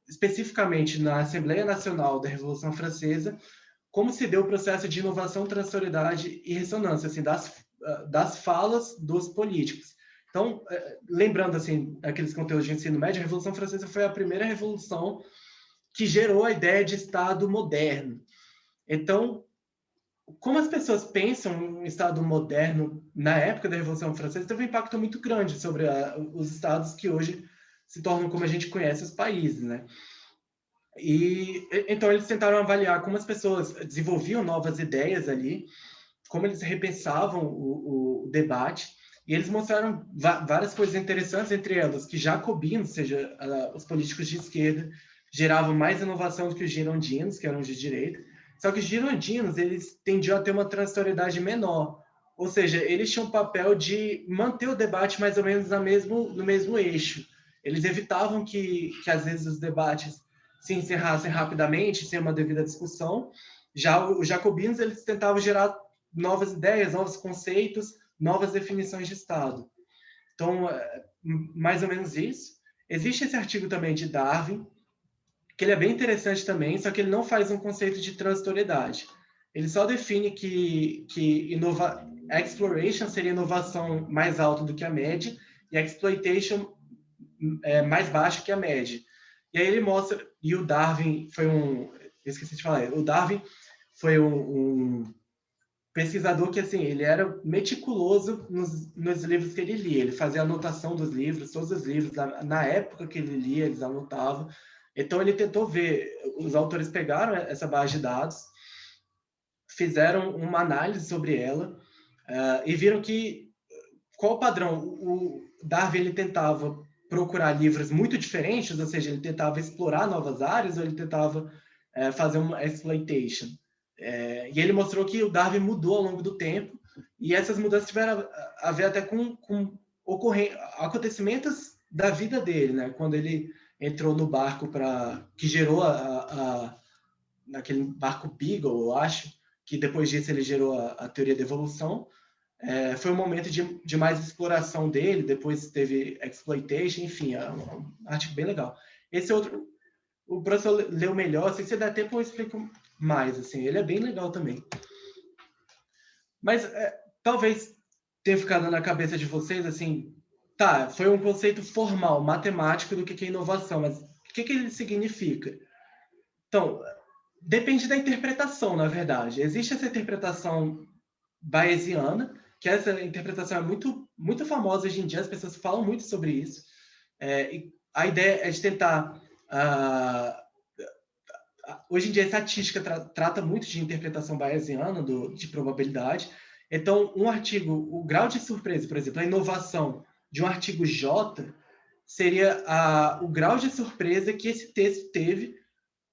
especificamente na Assembleia Nacional da Revolução Francesa, como se deu o processo de inovação, transitoriedade e ressonância, assim, das falas dos políticos. Então, lembrando assim, aqueles conteúdos de ensino médio, a Revolução Francesa foi a primeira revolução que gerou a ideia de Estado moderno. Então, como as pessoas pensam em um Estado moderno na época da Revolução Francesa, teve um impacto muito grande sobre os estados que hoje se tornam como a gente conhece os países, né? E então eles tentaram avaliar como as pessoas desenvolviam novas ideias ali, como eles repensavam o debate, e eles mostraram várias coisas interessantes, entre elas que jacobinos, ou seja, os políticos de esquerda, geravam mais inovação do que os girondinos, que eram de direita. Só que os girondinos, eles tendiam a ter uma transitoriedade menor, ou seja, eles tinham o papel de manter o debate mais ou menos no mesmo eixo. Eles evitavam que às vezes os debates se encerrassem rapidamente, sem uma devida discussão. Já os jacobinos, eles tentavam gerar novas ideias, novos conceitos, novas definições de Estado. Então, mais ou menos isso. Existe esse artigo também de Darwin, que ele é bem interessante também, só que ele não faz um conceito de transitoriedade. Ele só define que exploration seria inovação mais alta do que a média e exploitation mais baixa que a média. E aí ele mostra, e o Darwin foi eu esqueci de falar, o Darwin foi um pesquisador que, assim, ele era meticuloso nos livros que ele lia, ele fazia anotação dos livros, todos os livros, na época que ele lia, eles anotavam. Então ele tentou ver, os autores pegaram essa base de dados, fizeram uma análise sobre ela, e viram que, qual o padrão? O Darwin, ele tentava procurar livros muito diferentes, ou seja, ele tentava explorar novas áreas, ou ele tentava fazer uma exploitation. E ele mostrou que o Darwin mudou ao longo do tempo, e essas mudanças tiveram a ver até com acontecimentos da vida dele, né? Quando ele entrou no barco que gerou naquele barco Beagle, eu acho, que depois disso ele gerou a teoria da evolução. Foi um momento de mais exploração dele, depois teve exploitation, enfim, é um artigo bem legal. Esse outro, o professor leu melhor, se der tempo eu explico mais, assim, ele é bem legal também. Mas talvez tenha ficado na cabeça de vocês, assim, tá, foi um conceito formal, matemático do que é inovação, mas o que ele significa? Então, depende da interpretação, na verdade. Existe essa interpretação bayesiana, que essa interpretação é muito, muito famosa hoje em dia, as pessoas falam muito sobre isso. E a ideia é de tentar... hoje em dia, a estatística trata muito de interpretação bayesiana, de probabilidade. Então, um artigo, o grau de surpresa, por exemplo, a inovação de um artigo J seria o grau de surpresa que esse texto teve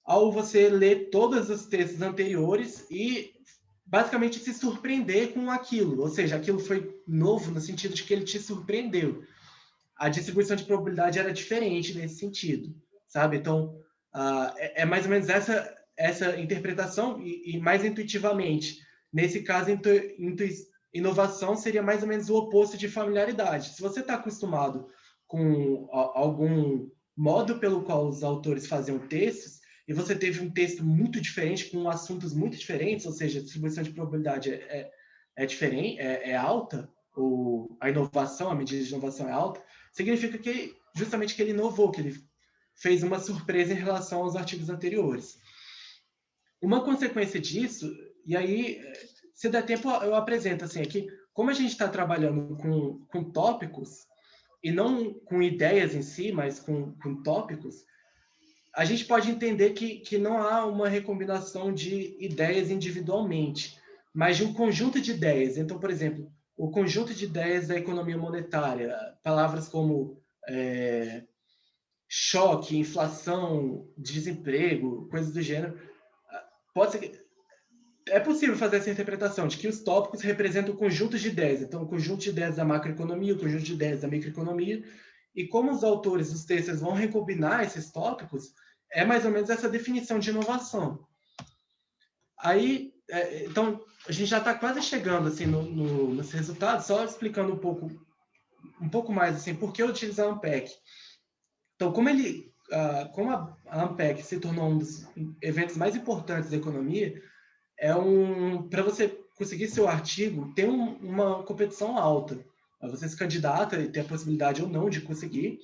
ao você ler todos os textos anteriores e basicamente se surpreender com aquilo, ou seja, aquilo foi novo no sentido de que ele te surpreendeu. A distribuição de probabilidade era diferente nesse sentido, sabe? Então, é mais ou menos essa interpretação e mais intuitivamente. Nesse caso, inovação seria mais ou menos o oposto de familiaridade. Se você está acostumado com algum modo pelo qual os autores faziam textos, e você teve um texto muito diferente, com assuntos muito diferentes, ou seja, a distribuição de probabilidade é diferente, é alta, ou a medida de inovação é alta, significa que justamente que ele inovou, que ele fez uma surpresa em relação aos artigos anteriores. Uma consequência disso, e aí, se der tempo, eu apresento assim, aqui, como a gente está trabalhando com tópicos, e não com ideias em si, mas com tópicos, a gente pode entender que não há uma recombinação de ideias individualmente, mas de um conjunto de ideias. Então, por exemplo, o conjunto de ideias da economia monetária, palavras como choque, inflação, desemprego, coisas do gênero, pode ser que é possível fazer essa interpretação de que os tópicos representam conjuntos de ideias. Então, o conjunto de ideias da macroeconomia, o conjunto de ideias da microeconomia, e como os autores, os textos vão recombinar esses tópicos, é mais ou menos essa definição de inovação. Aí, então, a gente já está quase chegando assim nos resultados, só explicando um pouco mais assim, por que utilizar a Ampec. Então, como a Ampec se tornou um dos eventos mais importantes da economia, para você conseguir seu artigo, tem uma competição alta. Você se candidata e tem a possibilidade ou não de conseguir.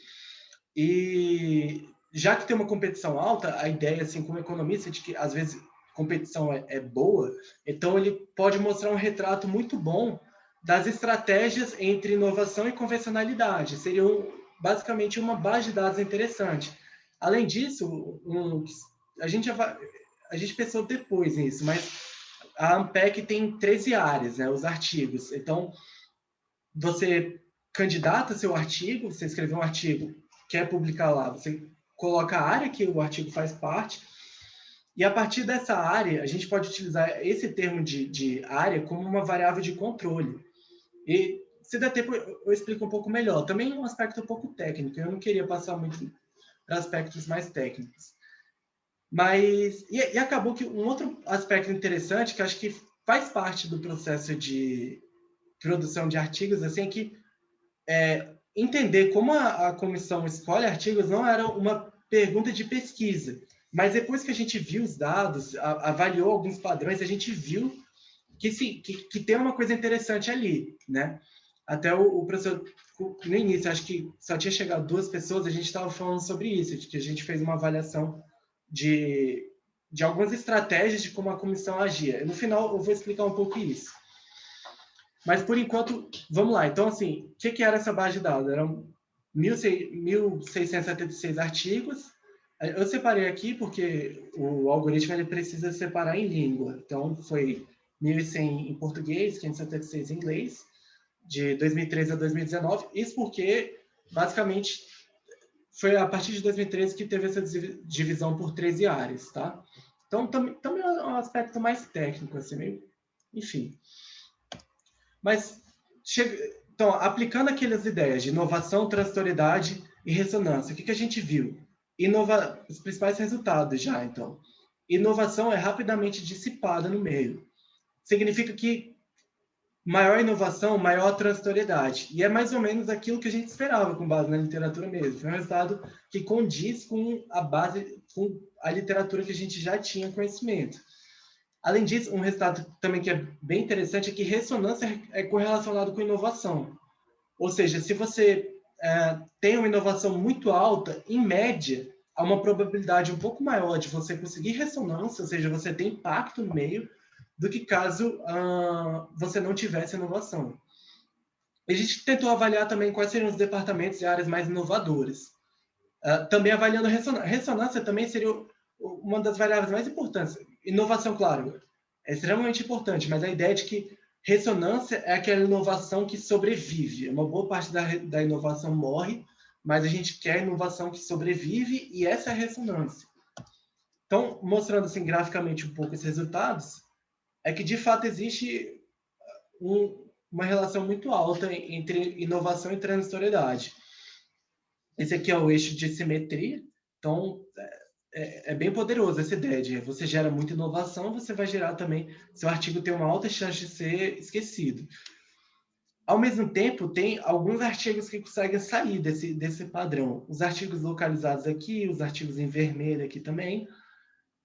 E já que tem uma competição alta, a ideia, assim, como economista, de que às vezes competição é boa, então ele pode mostrar um retrato muito bom das estratégias entre inovação e convencionalidade. Seria basicamente uma base de dados interessante. Além disso, a gente pensou depois nisso, mas a Ampec tem 13 áreas, né, os artigos. Então, você candidata seu artigo, você escreveu um artigo, quer publicar lá, você coloca a área que o artigo faz parte, e a partir dessa área, a gente pode utilizar esse termo de área como uma variável de controle. E, se der tempo, eu explico um pouco melhor. Também um aspecto um pouco técnico, eu não queria passar muito para aspectos mais técnicos. Mas, e acabou que um outro aspecto interessante, que acho que faz parte do processo de produção de artigos, assim, é que entender como a comissão escolhe artigos não era uma pergunta de pesquisa, mas depois que a gente viu os dados, avaliou alguns padrões, a gente viu que tem uma coisa interessante ali, né? Até o professor, no início, acho que só tinha chegado 2 pessoas, a gente estava falando sobre isso, de que a gente fez uma avaliação de algumas estratégias de como a comissão agia. No final, eu vou explicar um pouco isso. Mas, por enquanto, vamos lá. Então, assim, o que era essa base de dados? Eram 1.676 artigos. Eu separei aqui porque o algoritmo ele precisa separar em língua. Então, foi 1.100 em português, 576 em inglês, de 2013 a 2019. Isso porque, basicamente, foi a partir de 2013 que teve essa divisão por 13 áreas, tá? Então, também é um aspecto mais técnico, assim, meio... Enfim. Mas, então, aplicando aquelas ideias de inovação, transitoriedade e ressonância, o que a gente viu? Os principais resultados já, então. Inovação é rapidamente dissipada no meio. Significa que maior inovação, maior transitoriedade. E é mais ou menos aquilo que a gente esperava com base na literatura mesmo. Foi um resultado que condiz com a literatura que a gente já tinha conhecimento. Além disso, um resultado também que é bem interessante é que ressonância é correlacionado com inovação. Ou seja, se você tem uma inovação muito alta, em média, há uma probabilidade um pouco maior de você conseguir ressonância, ou seja, você tem impacto no meio, do que caso você não tivesse inovação. A gente tentou avaliar também quais seriam os departamentos e áreas mais inovadoras. Também avaliando ressonância também seria uma das variáveis mais importantes. Inovação, claro, é extremamente importante, mas a ideia de que ressonância é aquela inovação que sobrevive. Uma boa parte da inovação morre, mas a gente quer inovação que sobrevive e essa é a ressonância. Então, mostrando assim graficamente um pouco esses resultados, é que de fato existe uma relação muito alta entre inovação e transitoriedade. Esse aqui é o eixo de simetria, então é bem poderoso essa ideia de você gera muita inovação, você vai gerar também, seu artigo tem uma alta chance de ser esquecido. Ao mesmo tempo, tem alguns artigos que conseguem sair desse padrão. Os artigos localizados aqui, os artigos em vermelho aqui também.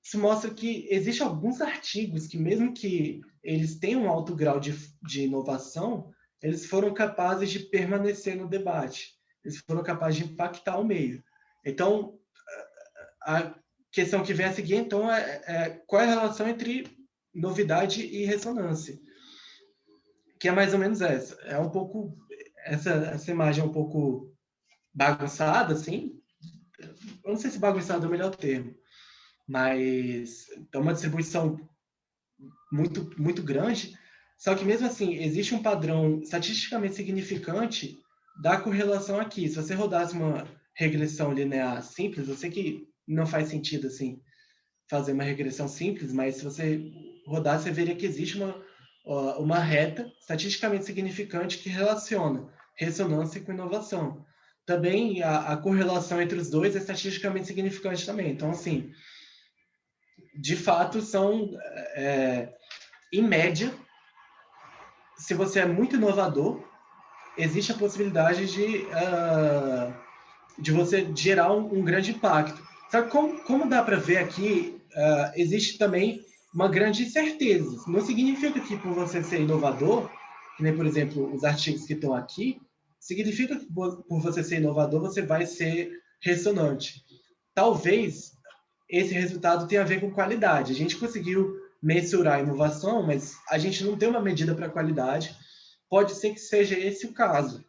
Isso mostra que existem alguns artigos que, mesmo que eles tenham um alto grau de inovação, eles foram capazes de permanecer no debate. Eles foram capazes de impactar o meio. Então, a questão que vem a seguir, então, qual é a relação entre novidade e ressonância? Que é mais ou menos essa. É um pouco... Essa imagem é um pouco bagunçada, assim. Eu não sei se bagunçada é o melhor termo, mas é uma distribuição muito, muito grande. Só que, mesmo assim, existe um padrão estatisticamente significante da correlação aqui. Se você rodasse regressão linear simples, eu sei que não faz sentido assim fazer uma regressão simples, mas se você rodar, você veria que existe uma reta estatisticamente significante que relaciona ressonância com inovação. Também a correlação entre os dois é estatisticamente significante também. Então, assim, de fato, em média, se você é muito inovador, existe a possibilidade de você gerar um grande impacto. Só que como dá para ver aqui, existe também uma grande incerteza. Não significa que por você ser inovador, que nem, por exemplo, os artigos que estão aqui, significa que por você ser inovador, você vai ser ressonante. Talvez esse resultado tenha a ver com qualidade. A gente conseguiu mensurar a inovação, mas a gente não tem uma medida para qualidade. Pode ser que seja esse o caso,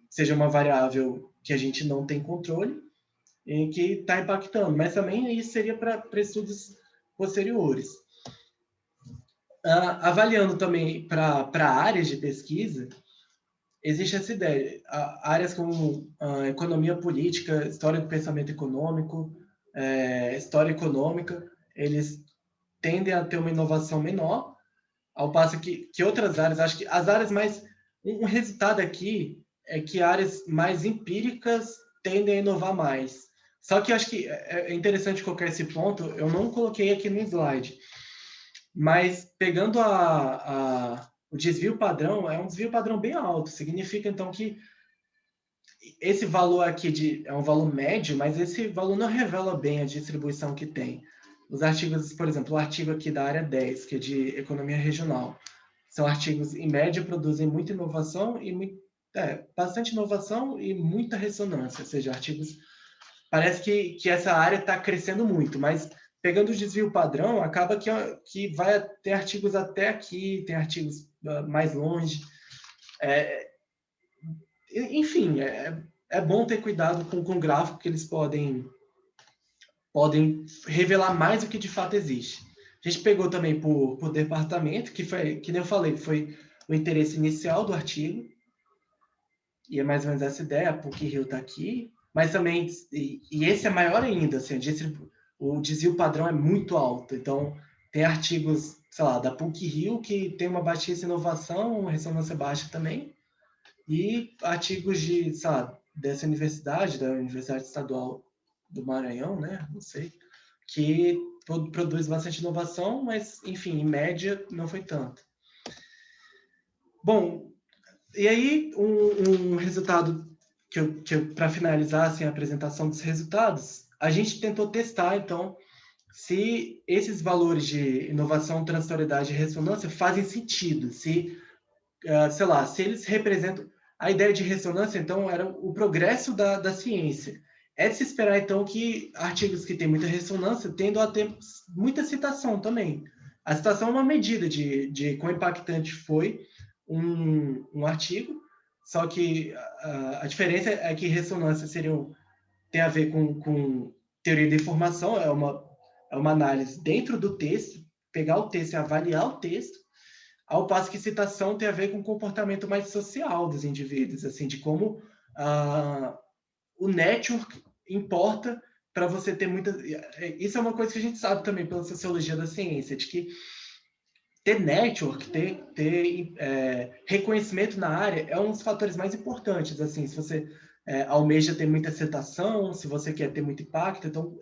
seja uma variável que a gente não tem controle e que está impactando, mas também isso seria para estudos posteriores. Avaliando também para áreas de pesquisa, existe essa ideia. Áreas como economia política, história do pensamento econômico, história econômica, eles tendem a ter uma inovação menor, ao passo que outras áreas, acho que as áreas mais... Um resultado aqui é que áreas mais empíricas tendem a inovar mais. Só que acho que é interessante colocar esse ponto, eu não coloquei aqui no slide, mas pegando o desvio padrão, é um desvio padrão bem alto, significa então que esse valor aqui é um valor médio, mas esse valor não revela bem a distribuição que tem. Os artigos, por exemplo, o artigo aqui da área 10, que é de economia regional, são artigos, em média, produzem muita inovação e bastante inovação e muita ressonância, ou seja, artigos... Parece que essa área está crescendo muito, mas pegando o desvio padrão, acaba que vai ter artigos até aqui, tem artigos mais longe. Enfim, é bom ter cuidado com o gráfico, que eles podem revelar mais do que de fato existe. A gente pegou também por departamento, que foi, que nem eu falei, foi o interesse inicial do artigo, e é mais ou menos essa ideia, a PUC-Rio está aqui, mas também, e esse é maior ainda, assim, o desvio padrão é muito alto, então tem artigos, sei lá, da PUC-Rio que tem uma baixíssima inovação, uma ressonância baixa também, e artigos dessa universidade, da Universidade Estadual do Maranhão, né, não sei, que produz bastante inovação, mas, enfim, em média, não foi tanto. Bom, e aí, um resultado que para finalizar assim, a apresentação dos resultados, a gente tentou testar, então, se esses valores de inovação, transitoriedade e ressonância fazem sentido, se eles representam... A ideia de ressonância, então, era o progresso da ciência. É de se esperar, então, que artigos que têm muita ressonância tendam a ter muita citação também. A citação é uma medida de quão impactante foi um artigo, só que a diferença é que ressonância tem a ver com teoria da informação, é uma análise dentro do texto, pegar o texto e avaliar o texto, ao passo que citação tem a ver com o comportamento mais social dos indivíduos, assim, de como o network importa para você ter muita... Isso é uma coisa que a gente sabe também pela sociologia da ciência, de que ter network, ter reconhecimento na área é um dos fatores mais importantes. Assim, se você almeja ter muita citação, se você quer ter muito impacto, então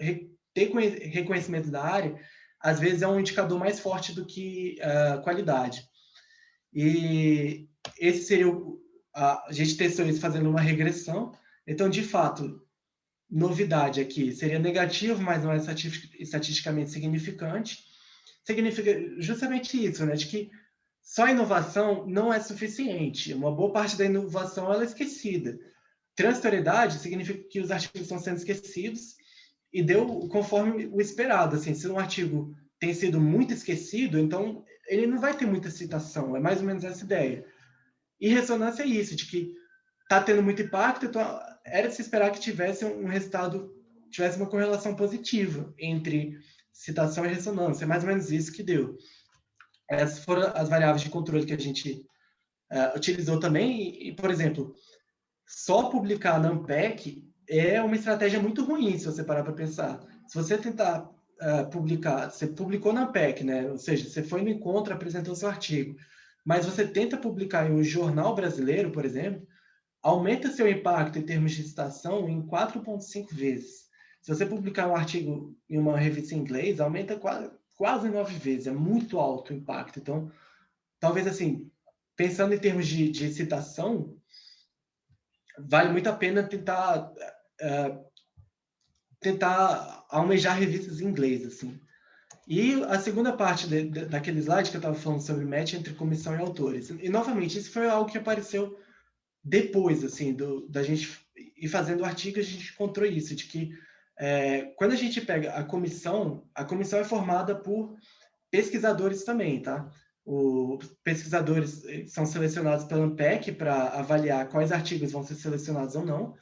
ter reconhecimento da área, às vezes é um indicador mais forte do que qualidade. E esse seria a gente testou isso fazendo uma regressão. Então, de fato, novidade aqui seria negativo, mas não é estatisticamente significante. Significa justamente isso, né? De que só a inovação não é suficiente. Uma boa parte da inovação ela é esquecida. Transitoriedade significa que os artigos estão sendo esquecidos e deu conforme o esperado. Assim, se um artigo tem sido muito esquecido, então ele não vai ter muita citação. É mais ou menos essa ideia. E ressonância é isso, de que está tendo muito impacto, então era de se esperar que tivesse um resultado, tivesse uma correlação positiva entre citação e ressonância. É mais ou menos isso que deu. Essas foram as variáveis de controle que a gente utilizou também. E, por exemplo, só publicar na Ampec é uma estratégia muito ruim, se você parar para pensar. Se você tentar publicar, você publicou na Ampec, né? Ou seja, você foi no encontro, apresentou seu artigo, mas você tenta publicar em um jornal brasileiro, por exemplo, aumenta seu impacto em termos de citação em 4,5 vezes. Se você publicar um artigo em uma revista em inglês, aumenta quase 9 vezes. É muito alto o impacto. Então, talvez assim, pensando em termos de citação, vale muito a pena tentar almejar revistas em inglês, assim. E a segunda parte daquele slide que eu estava falando sobre match entre comissão e autores. E, novamente, isso foi algo que apareceu depois, assim, da gente ir fazendo o artigo, a gente encontrou isso, de que quando a gente pega a comissão é formada por pesquisadores também, tá? Os pesquisadores são selecionados pela Ampec para avaliar quais artigos vão ser selecionados ou não.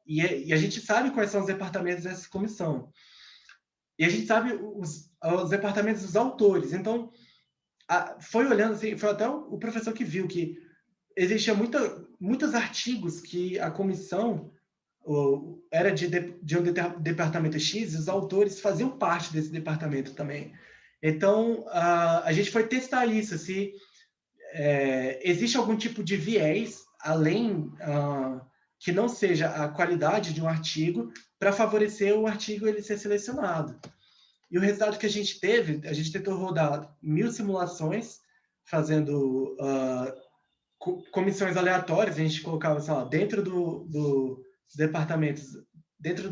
E a gente sabe quais são os departamentos dessa comissão. E a gente sabe os departamentos dos autores. Então, foi olhando assim, foi até o professor que viu que existia muitos artigos que a comissão era de um departamento X e os autores faziam parte desse departamento também. Então, a gente foi testar isso, se existe algum tipo de viés, além que não seja a qualidade de um artigo, para favorecer o artigo ele ser selecionado. E o resultado que a gente teve, a gente tentou rodar 1000 simulações, fazendo comissões aleatórias, a gente colocava, sei lá, dentro dos departamentos, dentro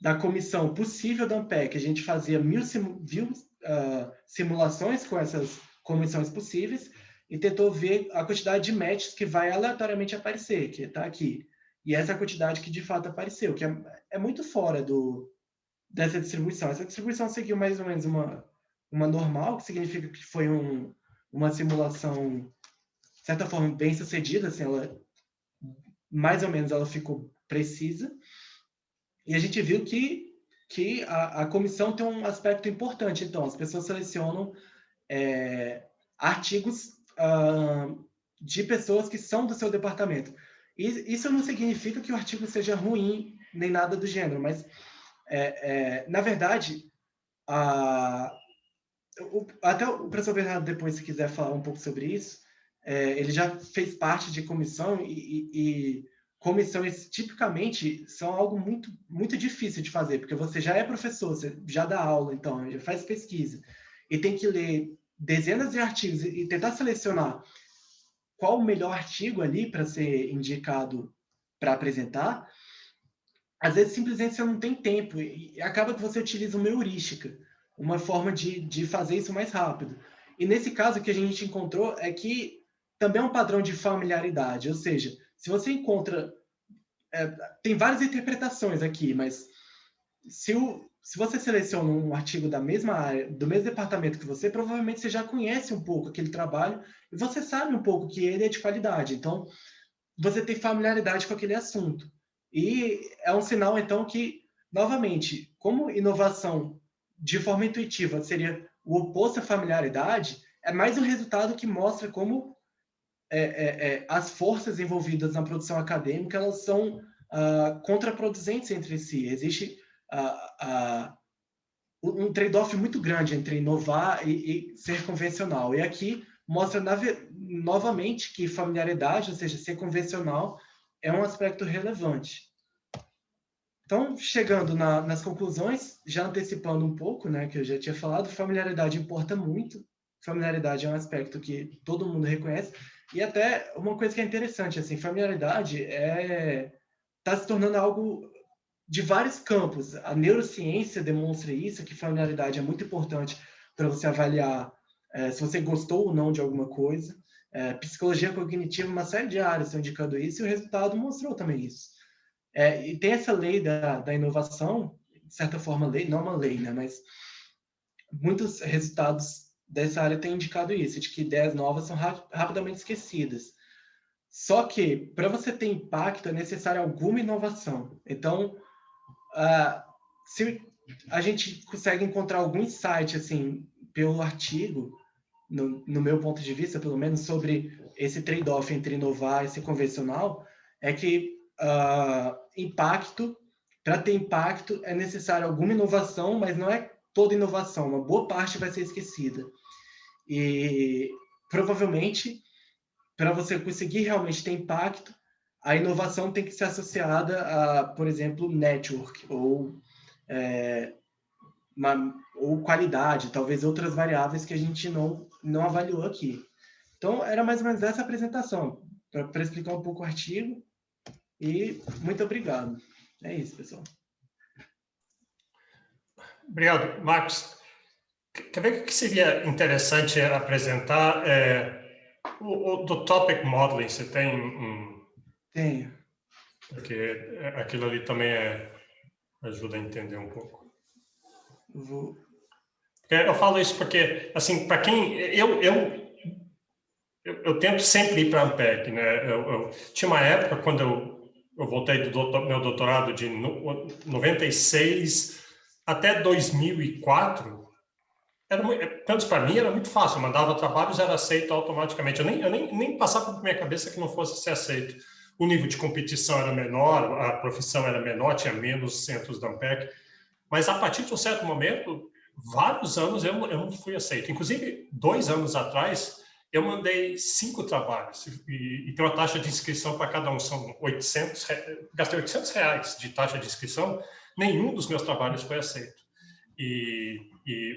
da comissão possível da Ampec, a gente fazia 1000 simulações com essas comissões possíveis e tentou ver a quantidade de matches que vai aleatoriamente aparecer, que está aqui. E essa é a quantidade que de fato apareceu, que é muito fora dessa distribuição. Essa distribuição seguiu mais ou menos uma normal, que significa que foi uma simulação, de certa forma, bem sucedida, assim, mais ou menos ela ficou precisa. E a gente viu que a comissão tem um aspecto importante. Então, as pessoas selecionam artigos de pessoas que são do seu departamento. E isso não significa que o artigo seja ruim, nem nada do gênero, mas, na verdade, até o professor Bernardo, depois, se quiser falar um pouco sobre isso, ele já fez parte de comissão e comissões, tipicamente, são algo muito, muito difícil de fazer, porque você já é professor, você já dá aula, então, já faz pesquisa, e tem que ler dezenas de artigos e tentar selecionar qual o melhor artigo ali para ser indicado para apresentar. Às vezes, simplesmente, você não tem tempo e acaba que você utiliza uma heurística, uma forma de fazer isso mais rápido. E nesse caso, o que a gente encontrou é que também é um padrão de familiaridade, ou seja, se você encontra... tem várias interpretações aqui, mas se você seleciona um artigo da mesma área, do mesmo departamento que você, provavelmente você já conhece um pouco aquele trabalho e você sabe um pouco que ele é de qualidade. Então, você tem familiaridade com aquele assunto. E é um sinal, então, que, novamente, como inovação de forma intuitiva seria o oposto à familiaridade, é mais um resultado que mostra como as forças envolvidas na produção acadêmica elas são contraproducentes entre si. Existe um trade-off muito grande entre inovar e ser convencional. E aqui mostra novamente que familiaridade, ou seja, ser convencional, é um aspecto relevante. Então, chegando nas conclusões, já antecipando um pouco, né, que eu já tinha falado, familiaridade importa muito. Familiaridade é um aspecto que todo mundo reconhece. E até uma coisa que é interessante, assim, familiaridade está se tornando algo de vários campos. A neurociência demonstra isso, que familiaridade é muito importante para você avaliar se você gostou ou não de alguma coisa. Psicologia cognitiva, uma série de áreas estão indicando isso, e o resultado mostrou também isso. E tem essa lei da inovação, de certa forma, lei, não uma lei, né, mas muitos resultados dessa área têm indicado isso, de que ideias novas são rapidamente esquecidas. Só que, para você ter impacto, é necessário alguma inovação. Então, se a gente consegue encontrar algum insight, assim, pelo artigo, no meu ponto de vista, pelo menos, sobre esse trade-off entre inovar e ser convencional é que para ter impacto é necessário alguma inovação, mas não é toda inovação, uma boa parte vai ser esquecida. E provavelmente, para você conseguir realmente ter impacto, a inovação tem que ser associada a, por exemplo, network ou qualidade, talvez outras variáveis que a gente não avaliou aqui. Então, era mais ou menos essa apresentação, para explicar um pouco o artigo. E muito obrigado. É isso, pessoal. Obrigado, Marcos. Quer ver o que seria interessante apresentar? Do Topic Modeling, você tem Tenho. Porque aquilo ali também ajuda a entender um pouco. Eu falo isso porque, assim, para quem... Eu tento sempre ir para a Ampeg, né? Eu tinha uma época, quando eu voltei do meu doutorado de 96 até 2004, pelo menos para mim era muito fácil, eu mandava trabalhos, era aceito automaticamente. Eu nem passava por minha cabeça que não fosse ser aceito. O nível de competição era menor, a profissão era menor, tinha menos centros da Ampeg, mas a partir de um certo momento, vários anos eu não fui aceito. Inclusive, 2 anos atrás, eu mandei 5 trabalhos e tem uma taxa de inscrição para cada um, são 800, gastei R$800 de taxa de inscrição, nenhum dos meus trabalhos foi aceito. E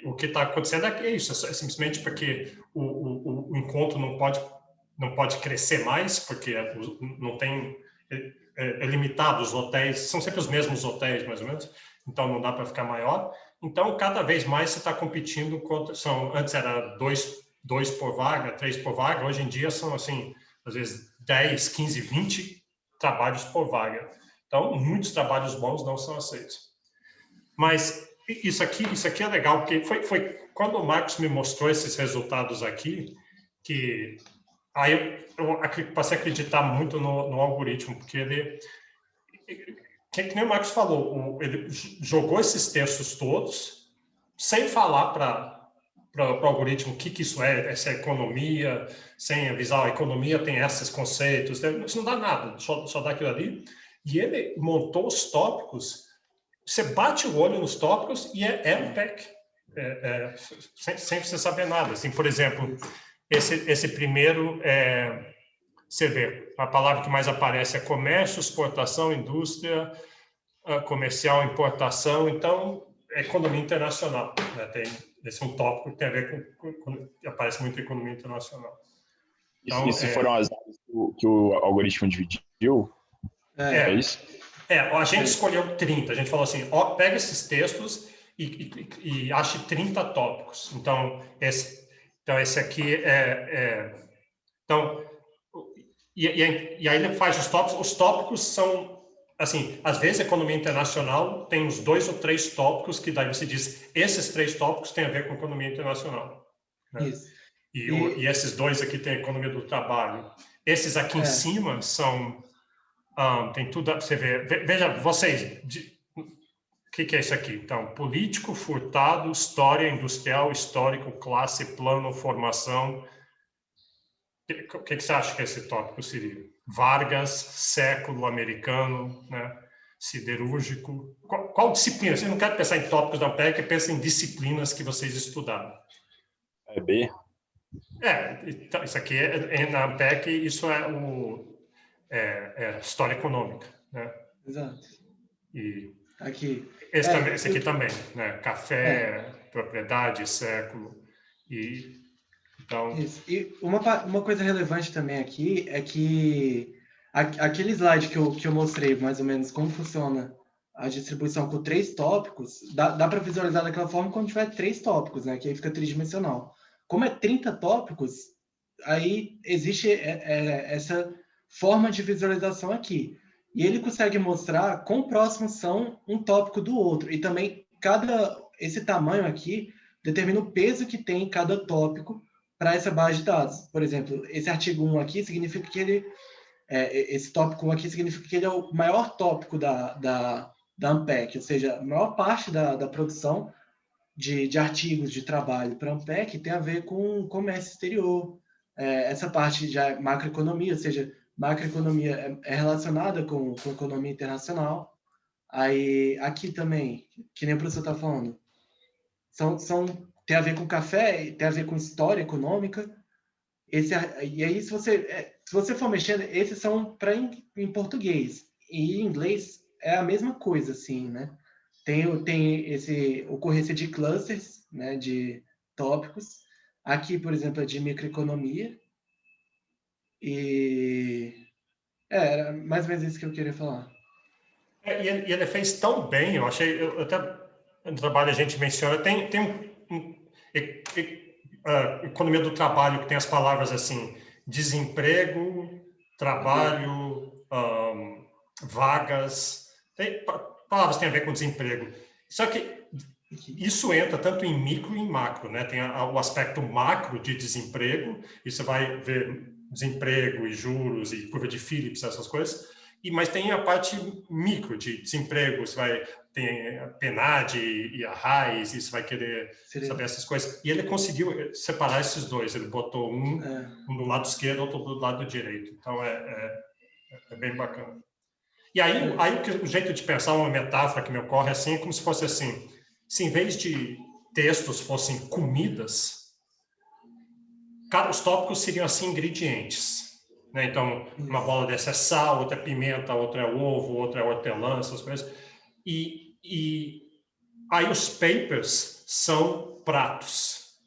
o que está acontecendo é isso, é simplesmente porque o encontro não pode crescer mais, porque não tem, é limitado, os hotéis, são sempre os mesmos hotéis, mais ou menos, então não dá para ficar maior. Então, cada vez mais você está competindo contra, antes era 2 por vaga, 3 por vaga, hoje em dia são, assim, às vezes 10, 15, 20 trabalhos por vaga. Então, muitos trabalhos bons não são aceitos. Mas isso aqui é legal, porque foi quando o Marcos me mostrou esses resultados aqui, que aí eu passei a acreditar muito no algoritmo, porque ele, que nem o Marcos falou, ele jogou esses textos todos, sem falar para o algoritmo o que isso é, essa economia, sem avisar, a economia tem esses conceitos, isso não dá nada, só dá aquilo ali. E ele montou os tópicos, você bate o olho nos tópicos e é Ampeg, sem você saber nada. Assim, por exemplo, esse primeiro, você vê, a palavra que mais aparece é comércio, exportação, indústria, comercial, importação, então, economia internacional. Né? Esse é um tópico que tem a ver com aparece muito economia internacional. Então, se foram as áreas que o algoritmo dividiu? É isso? A gente escolheu 30. A gente falou assim, pega esses textos e ache 30 tópicos. Então, esse aqui Então, e aí ele faz os tópicos. Os tópicos são, assim, às vezes a economia internacional tem uns 2 ou 3 tópicos que daí você diz, esses 3 tópicos têm a ver com economia internacional. Né? Isso. E esses 2 aqui têm a economia do trabalho. Esses aqui em cima são... tem tudo, você vê. Veja, vocês, o que é isso aqui? Então, político, furtado, história, industrial, histórico, classe, plano, formação. O que você acha que esse tópico seria? Vargas, século americano, né? Siderúrgico. Qual disciplina? Você não quer pensar em tópicos da Ampeg, pensa em disciplinas que vocês estudaram. É B? Então, isso aqui na Ampeg, isso é história econômica, né? Exato. E aqui. Esse aqui também, né? Café, propriedade, século. Então... Isso. E uma coisa relevante também aqui é que aquele slide que eu mostrei, mais ou menos, como funciona a distribuição por 3 tópicos, dá para visualizar daquela forma quando tiver 3 tópicos, né? Que aí fica tridimensional. Como é 30 tópicos, aí existe essa forma de visualização aqui. E ele consegue mostrar quão próximos são um tópico do outro. E também esse tamanho aqui determina o peso que tem cada tópico para essa base de dados. Por exemplo, esse artigo 1 aqui significa que esse tópico 1 aqui significa que ele é o maior tópico da Ampeg, ou seja, a maior parte da produção de artigos de trabalho para a Ampeg tem a ver com comércio exterior, essa parte já macroeconomia, ou seja, macroeconomia é relacionada com economia internacional. Aí, aqui também, que nem o professor está falando, tem a ver com café, tem a ver com história econômica. E aí, se você for mexendo, esses são para em português. E em inglês é a mesma coisa, assim, né? Tem esse ocorrência de clusters, né, de tópicos. Aqui, por exemplo, é de microeconomia. E era mais ou menos isso que eu queria falar. E ele fez tão bem, eu achei, até no trabalho a gente menciona, tem economia do trabalho, que tem as palavras assim, desemprego, trabalho, vagas, palavras que têm a ver com desemprego. Só que isso entra tanto em micro e em macro, né? Tem o aspecto macro de desemprego, e você vai ver desemprego e juros e curva de Phillips, essas coisas, mas tem a parte micro de desemprego, você tem a PNAD e a RAIS, e você vai querer saber essas coisas. E ele conseguiu separar esses dois, ele botou um do lado esquerdo, outro do lado direito. Então, é bem bacana. E aí o jeito de pensar, uma metáfora que me ocorre assim, é como se fosse assim, se em vez de textos fossem comidas, os tópicos seriam assim ingredientes. Né? Então, uma bola dessa é sal, outra é pimenta, outra é ovo, outra é hortelã, essas coisas. E aí os papers são pratos,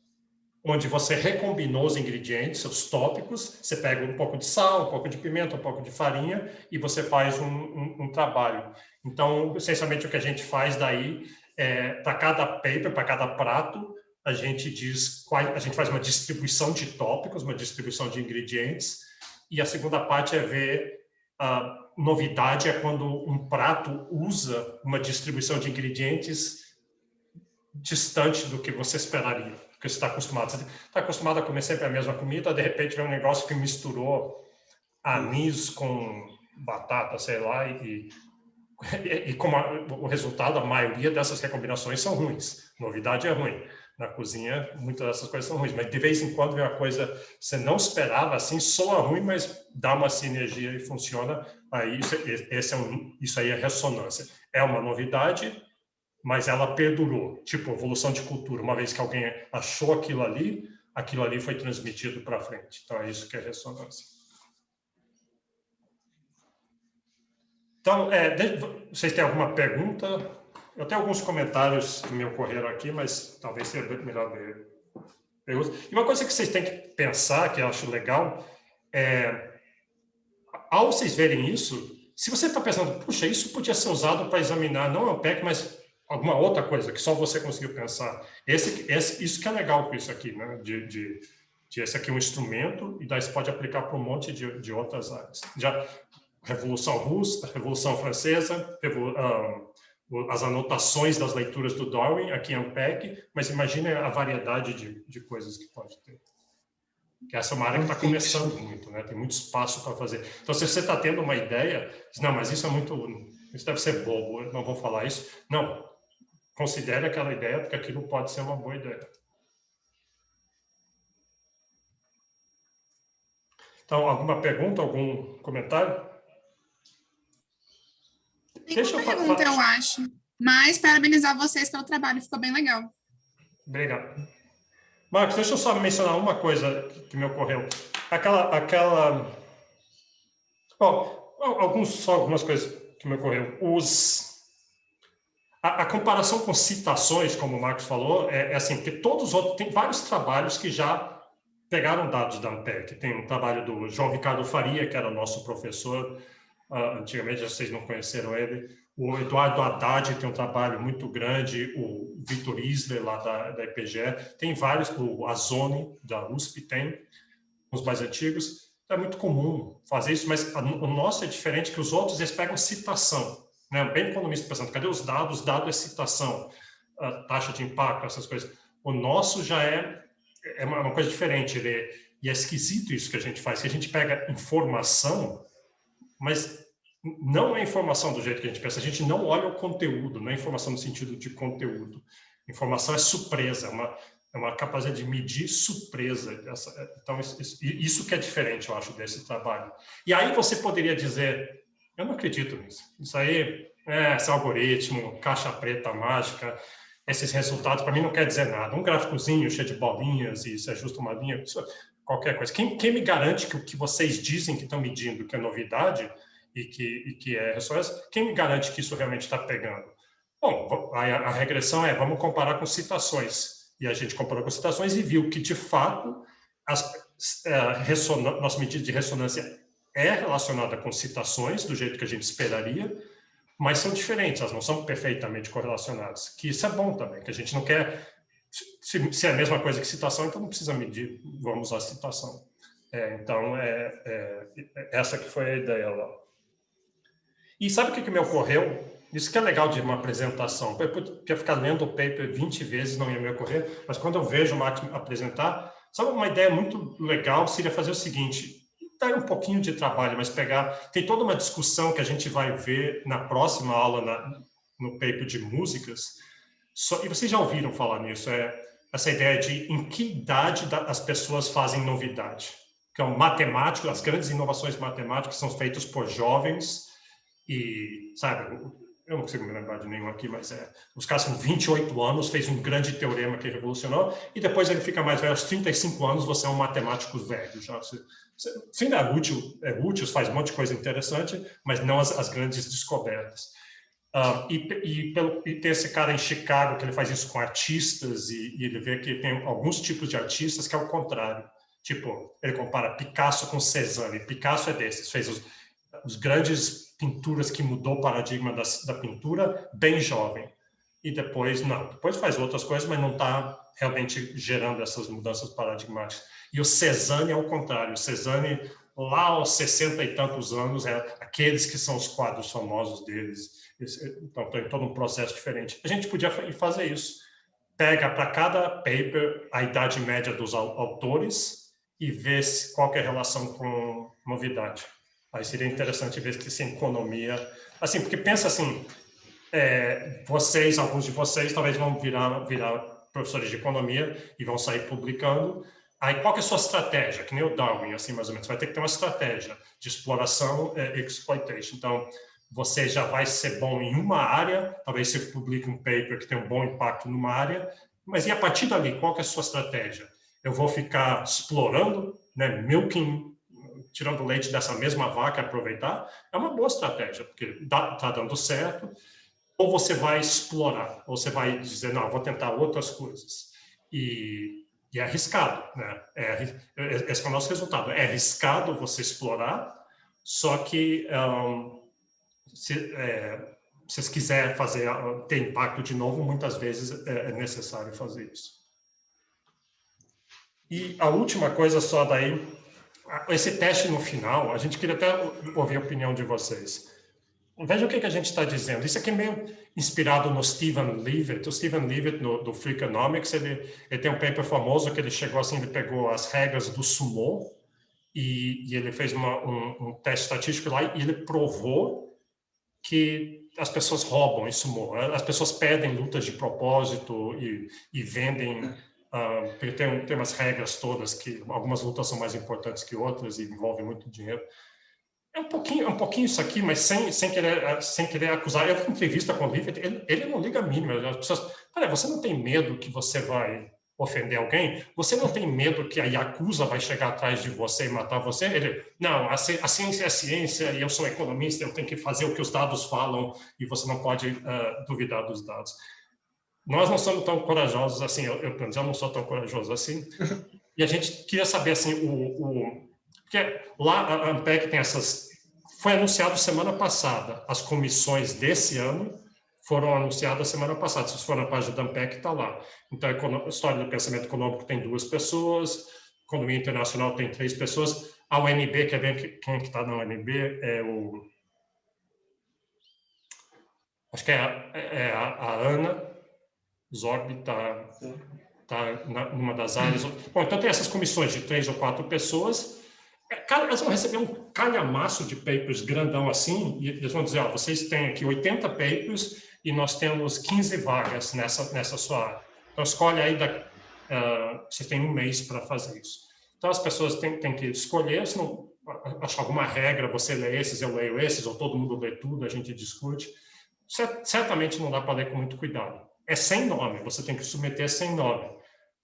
onde você recombinou os ingredientes, os tópicos, você pega um pouco de sal, um pouco de pimenta, um pouco de farinha, e você faz um trabalho. Então, essencialmente, o que a gente faz daí, para cada paper, para cada prato, a gente faz uma distribuição de tópicos, uma distribuição de ingredientes, e a segunda parte é ver novidade é quando um prato usa uma distribuição de ingredientes distante do que você esperaria, porque você está acostumado. Você está acostumado a comer sempre a mesma comida, de repente vem um negócio que misturou anis com batata, sei lá, e como o resultado, a maioria dessas recombinações são ruins. Novidade é ruim. Na cozinha, muitas dessas coisas são ruins, mas de vez em quando vem uma coisa que você não esperava, assim, soa ruim, mas dá uma sinergia e funciona. Aí isso aí é ressonância. É uma novidade, mas ela perdurou, tipo evolução de cultura. Uma vez que alguém achou aquilo ali foi transmitido para frente. Então, é isso que é ressonância. Então, vocês têm alguma pergunta? Eu tenho alguns comentários que me ocorreram aqui, mas talvez seja melhor ver perguntas. E uma coisa que vocês têm que pensar, que eu acho legal, ao vocês verem isso, se você está pensando, puxa, isso podia ser usado para examinar não a PEC, mas alguma outra coisa que só você conseguiu pensar. Isso que é legal com isso aqui, né? Esse aqui é um instrumento, e daí você pode aplicar para um monte de outras áreas. Já Revolução Russa, Revolução Francesa, as anotações das leituras do Darwin, aqui é um PEC, mas imagine a variedade de coisas que pode ter. Que essa é uma área que está começando muito, né? Tem muito espaço para fazer. Então, se você está tendo uma ideia, não, mas isso deve ser bobo, eu não vou falar isso. Não, considere aquela ideia, porque aquilo pode ser uma boa ideia. Então, alguma pergunta, algum comentário? Tem uma pergunta, eu acho. Mas parabenizar vocês pelo trabalho, ficou bem legal. Obrigado. Marcos, deixa eu só mencionar uma coisa que me ocorreu. Bom, algumas coisas que me ocorreram. A comparação com citações, como o Marcos falou, é assim, porque todos os outros, tem vários trabalhos que já pegaram dados da ANPEC. Tem um trabalho do João Ricardo Faria, que era nosso professor, antigamente, vocês não conheceram ele. O Eduardo Haddad tem um trabalho muito grande, o Vitor Isler, lá da IPGE, tem vários, o Azoni, da USP, tem os mais antigos. É muito comum fazer isso, mas o nosso é diferente, que os outros, eles pegam citação. Né? Bem economista pensando, cadê os dados? Dado é citação, taxa de impacto, essas coisas. O nosso já é uma coisa diferente, e é esquisito isso que a gente faz, que a gente pega informação, mas não é informação do jeito que a gente pensa, a gente não olha o conteúdo, não é informação no sentido de conteúdo. Informação é surpresa, É uma capacidade de medir surpresa. Então, isso que é diferente, eu acho, desse trabalho. E aí você poderia dizer, eu não acredito nisso. Isso aí, esse algoritmo, caixa preta mágica, esses resultados, para mim, não quer dizer nada. Um gráficozinho cheio de bolinhas e se ajusta uma linha, qualquer coisa. Quem me garante que o que vocês dizem que estão medindo, que é novidade e que é ressonância, quem me garante que isso realmente está pegando? Bom, a regressão vamos comparar com citações. E a gente comparou com citações e viu que, de fato, nossa medida de ressonância é relacionada com citações, do jeito que a gente esperaria, mas são diferentes, elas não são perfeitamente correlacionadas. Que isso é bom também, que a gente não quer... Se é a mesma coisa que citação, então não precisa medir, vamos usar a citação. Então, essa que foi a ideia lá. E sabe o que me ocorreu? Isso que é legal de uma apresentação. Eu podia ficar lendo o paper 20 vezes, não ia me ocorrer, mas quando eu vejo o Max apresentar, sabe, uma ideia muito legal seria fazer o seguinte, dar um pouquinho de trabalho, mas tem toda uma discussão que a gente vai ver na próxima aula no paper de músicas, e vocês já ouviram falar nisso, essa ideia de em que idade as pessoas fazem novidade. Que é um matemático, as grandes inovações matemáticas são feitas por jovens e, sabe, eu não consigo me lembrar de nenhum aqui, mas os caras com 28 anos, fez um grande teorema que revolucionou, e depois ele fica mais velho, aos 35 anos, você é um matemático velho. Já. Você ainda é útil, faz um monte de coisa interessante, mas não as grandes descobertas. E tem esse cara em Chicago, que ele faz isso com artistas, e ele vê que tem alguns tipos de artistas que é o contrário. Tipo, ele compara Picasso com Cézanne. Picasso é desses, fez os grandes pinturas que mudou o paradigma da pintura, bem jovem. E depois, não. Depois faz outras coisas, mas não está realmente gerando essas mudanças paradigmáticas. E o Cézanne é o contrário. O Cézanne, lá aos 60 e tantos anos, aqueles que são os quadros famosos deles. Então, tem todo um processo diferente. A gente podia fazer isso. Pega para cada paper a idade média dos autores e vê qual que é a relação com novidade. Aí seria interessante ver se essa economia... Assim, porque pensa assim, alguns de vocês, talvez vão virar professores de economia e vão sair publicando. Aí qual que é a sua estratégia? Que nem o Darwin, assim, mais ou menos. Você vai ter que ter uma estratégia de exploração e exploitation. Então, você já vai ser bom em uma área, talvez você publique um paper que tem um bom impacto numa área, mas e a partir dali, qual que é a sua estratégia? Eu vou ficar explorando, né, milking, tirando leite dessa mesma vaca, aproveitar, é uma boa estratégia, porque está dando certo, ou você vai explorar, ou você vai dizer, não, vou tentar outras coisas. E é arriscado, né? Esse é o nosso resultado. É arriscado você explorar, só que se vocês quiserem ter impacto de novo, muitas vezes é necessário fazer isso. E a última coisa só daí, esse teste no final, a gente queria até ouvir a opinião de vocês. Veja o que a gente está dizendo. Isso aqui é meio inspirado no Stephen Levitt. O Stephen Levitt, do Freakonomics, ele tem um paper famoso que ele chegou assim, ele pegou as regras do sumo e ele fez um teste estatístico lá e ele provou que as pessoas roubam em sumo. As pessoas pedem lutas de propósito e vendem... tem umas regras todas que algumas lutas são mais importantes que outras e envolvem muito dinheiro. É um pouquinho isso aqui, mas sem querer acusar. Eu vi entrevista com o Livet, ele não liga a mínima. As pessoas, você não tem medo que você vai ofender alguém? Você não tem medo que a Yakuza vai chegar atrás de você e matar você? Ele, não, a ciência é a ciência e eu sou economista, eu tenho que fazer o que os dados falam e você não pode duvidar dos dados. Nós não somos tão corajosos assim, eu não sou tão corajoso assim. E a gente queria saber, assim, porque lá a Ampeg tem foi anunciado semana passada, as comissões desse ano foram anunciadas semana passada, se for na página da Ampeg, está lá. Então, a História do Pensamento Econômico tem 2 pessoas, Economia Internacional tem 3 pessoas, a UNB, quer ver quem está na UNB? Acho que é a Ana Zorbi está numa das áreas. Bom, então tem essas comissões de 3 ou 4 pessoas. Elas vão receber um calhamaço de papers grandão assim, e eles vão dizer, vocês têm aqui 80 papers e nós temos 15 vagas nessa sua área. Então, escolhe aí você tem um mês para fazer isso. Então, as pessoas têm que escolher, se não achar alguma regra, você lê esses, eu leio esses, ou todo mundo lê tudo, a gente discute. Certamente não dá para ler com muito cuidado. É sem nome, você tem que submeter sem nome.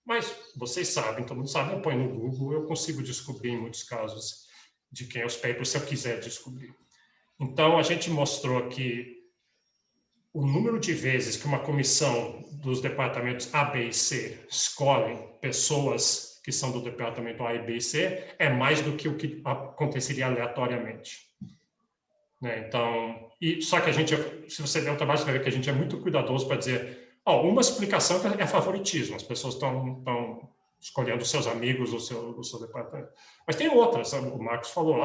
Mas vocês sabem, todo mundo sabe, eu ponho no Google, eu consigo descobrir em muitos casos de quem é os papers, se eu quiser descobrir. Então, a gente mostrou aqui o número de vezes que uma comissão dos departamentos A, B e C escolhe pessoas que são do departamento A, B e C é mais do que o que aconteceria aleatoriamente. Né? Então, só que a gente, se você der o trabalho, você vai ver que a gente é muito cuidadoso para dizer, uma explicação é favoritismo, as pessoas estão escolhendo os seus amigos, o seu departamento. Mas tem outras, o Marcos falou,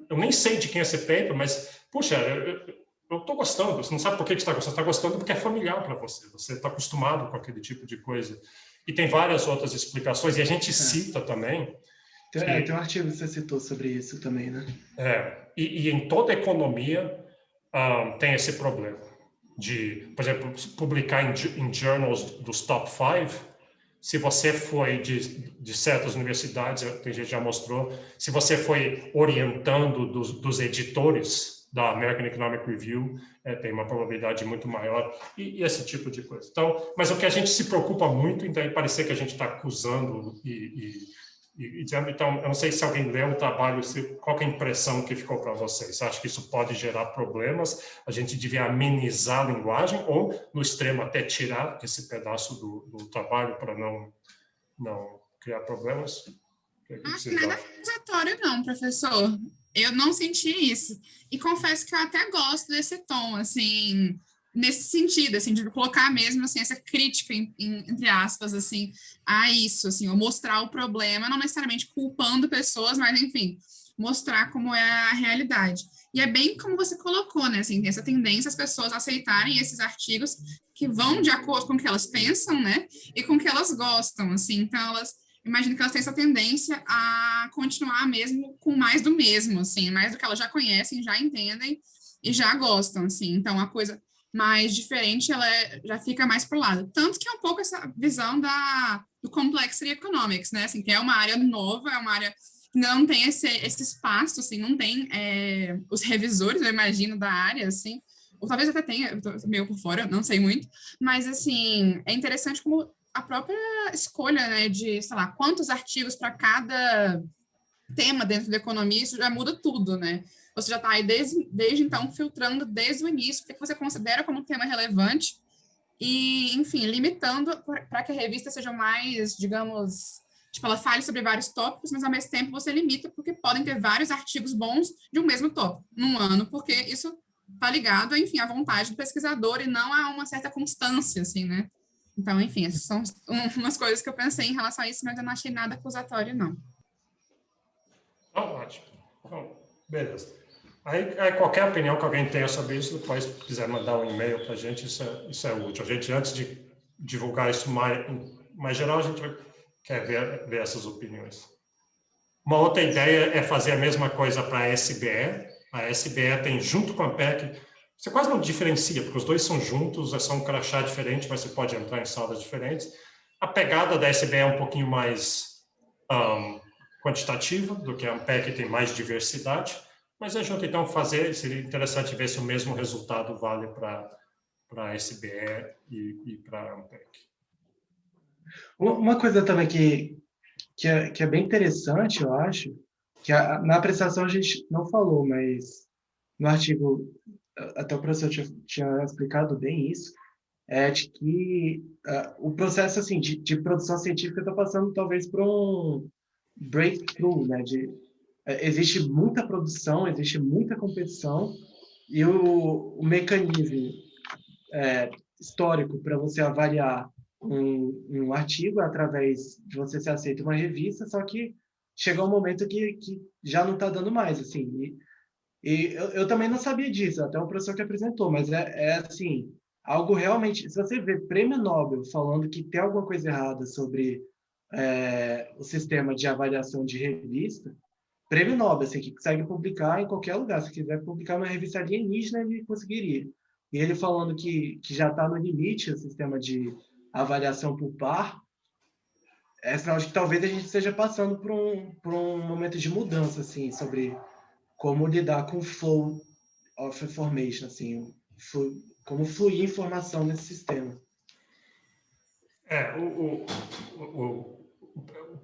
eu nem sei de quem é esse paper, mas, puxa, eu estou gostando, você não sabe por que você está gostando, porque é familiar para você está acostumado com aquele tipo de coisa. E tem várias outras explicações, e a gente cita também... Tem um artigo que você citou sobre isso também, né? E em toda economia tem esse problema de, por exemplo, publicar em journals dos top 5. Se você foi de certas universidades, tem gente que já mostrou, se você foi orientando dos editores da American Economic Review, tem uma probabilidade muito maior, e esse tipo de coisa. Então, mas o que a gente se preocupa muito, então, é parecer que a gente está acusando e dizendo, então, eu não sei se alguém leu o trabalho, qual é a impressão que ficou para vocês? Você acha que isso pode gerar problemas? A gente devia amenizar a linguagem ou, no extremo, até tirar esse pedaço do trabalho para não criar problemas? Acho que nada acusatório não, professor. Eu não senti isso. E confesso que eu até gosto desse tom, assim, nesse sentido, assim, de colocar mesmo, assim, essa crítica, entre aspas, assim, a isso, assim, ou mostrar o problema, não necessariamente culpando pessoas, mas, enfim, mostrar como é a realidade. E é bem como você colocou, né, assim, tem essa tendência as pessoas aceitarem esses artigos que vão de acordo com o que elas pensam, né, e com o que elas gostam, assim, então elas... Imagino que elas têm essa tendência a continuar mesmo com mais do mesmo, assim, mais do que elas já conhecem, já entendem e já gostam, assim. Então, a coisa mais diferente, ela já fica mais pro lado. Tanto que é um pouco essa visão do Complexity Economics, né? Assim, que é uma área nova, é uma área que não tem esse espaço, assim, não tem os revisores, eu imagino, da área, assim, ou talvez até tenha, eu tô meio por fora, não sei muito, mas, assim, é interessante como a própria escolha, né, de, sei lá, quantos artigos para cada tema dentro da economia, isso já muda tudo, né? Você já está aí desde então filtrando desde o início o que você considera como um tema relevante e, enfim, limitando para que a revista seja mais, digamos, tipo, ela fale sobre vários tópicos, mas ao mesmo tempo você limita porque podem ter vários artigos bons de um mesmo tópico num ano, porque isso está ligado, enfim, à vontade do pesquisador e não a uma certa constância, assim, né? Então, enfim, essas são umas coisas que eu pensei em relação a isso, mas eu não achei nada acusatório, não. Ótimo. Então, beleza. Aí, qualquer opinião que alguém tenha sobre isso, depois, se quiser mandar um e-mail para a gente, isso é útil. A gente, antes de divulgar isso mais geral, a gente quer ver essas opiniões. Uma outra ideia é fazer a mesma coisa para a SBE. A SBE tem, junto com a PEC, você quase não diferencia, porque os dois são juntos, é só um crachá diferente, mas você pode entrar em salas diferentes. A pegada da SBE é um pouquinho mais quantitativa do que a ANPEC, tem mais diversidade, mas a gente então seria interessante ver se o mesmo resultado vale para a SBE e para a ANPEC. Uma coisa também que é bem interessante, eu acho, que na apresentação a gente não falou, mas no artigo, até o professor tinha explicado bem isso, de que o processo assim, de produção científica está passando talvez por um breakthrough, né? Existe muita produção, existe muita competição, e o mecanismo histórico para você avaliar um artigo através de você ser aceito em uma revista, só que chegou um momento que já não está dando mais, assim. E eu também não sabia disso, até o professor que apresentou, mas assim, algo realmente... Se você vê Prêmio Nobel falando que tem alguma coisa errada sobre o sistema de avaliação de revista, Prêmio Nobel, assim, que consegue publicar em qualquer lugar. Se quiser publicar uma revista alienígena, ele conseguiria. E ele falando que já está no limite o sistema de avaliação por par, é sinal de que talvez a gente esteja passando por um momento de mudança, assim, sobre como lidar com o flow of information, assim, como fluir informação nesse sistema.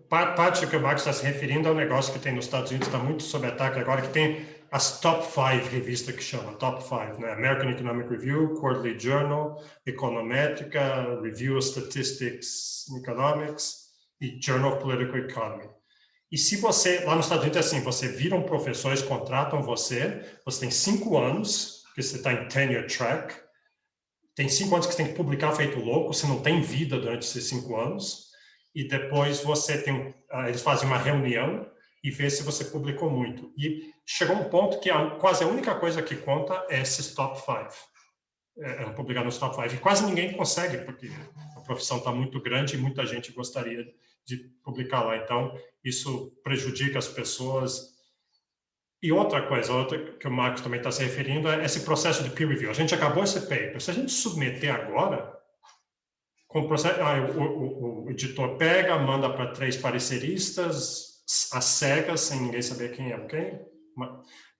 Parte do que o Marcos está se referindo é um negócio que tem nos Estados Unidos, está muito sob ataque agora, que tem as top 5 revistas que chama, top 5, né? American Economic Review, Quarterly Journal, Econometrica, Review of Statistics in Economics e Journal of Political Economy. E se você, lá nos Estados Unidos é assim, você vira um professor, eles contratam você tem 5 anos, que você está em tenure track, tem 5 anos que você tem que publicar feito louco, você não tem vida durante esses 5 anos, e depois você tem, eles fazem uma reunião e vê se você publicou muito. E chegou um ponto que quase a única coisa que conta é esses top 5. Publicar nos top 5. E quase ninguém consegue, porque a profissão está muito grande e muita gente gostaria de publicar lá. Então, isso prejudica as pessoas. E outra que o Marcos também está se referindo é esse processo de peer review. A gente acabou esse paper. Se a gente submeter agora, com o processo, o editor pega, manda para 3 pareceristas, às cegas, sem ninguém saber quem é quem,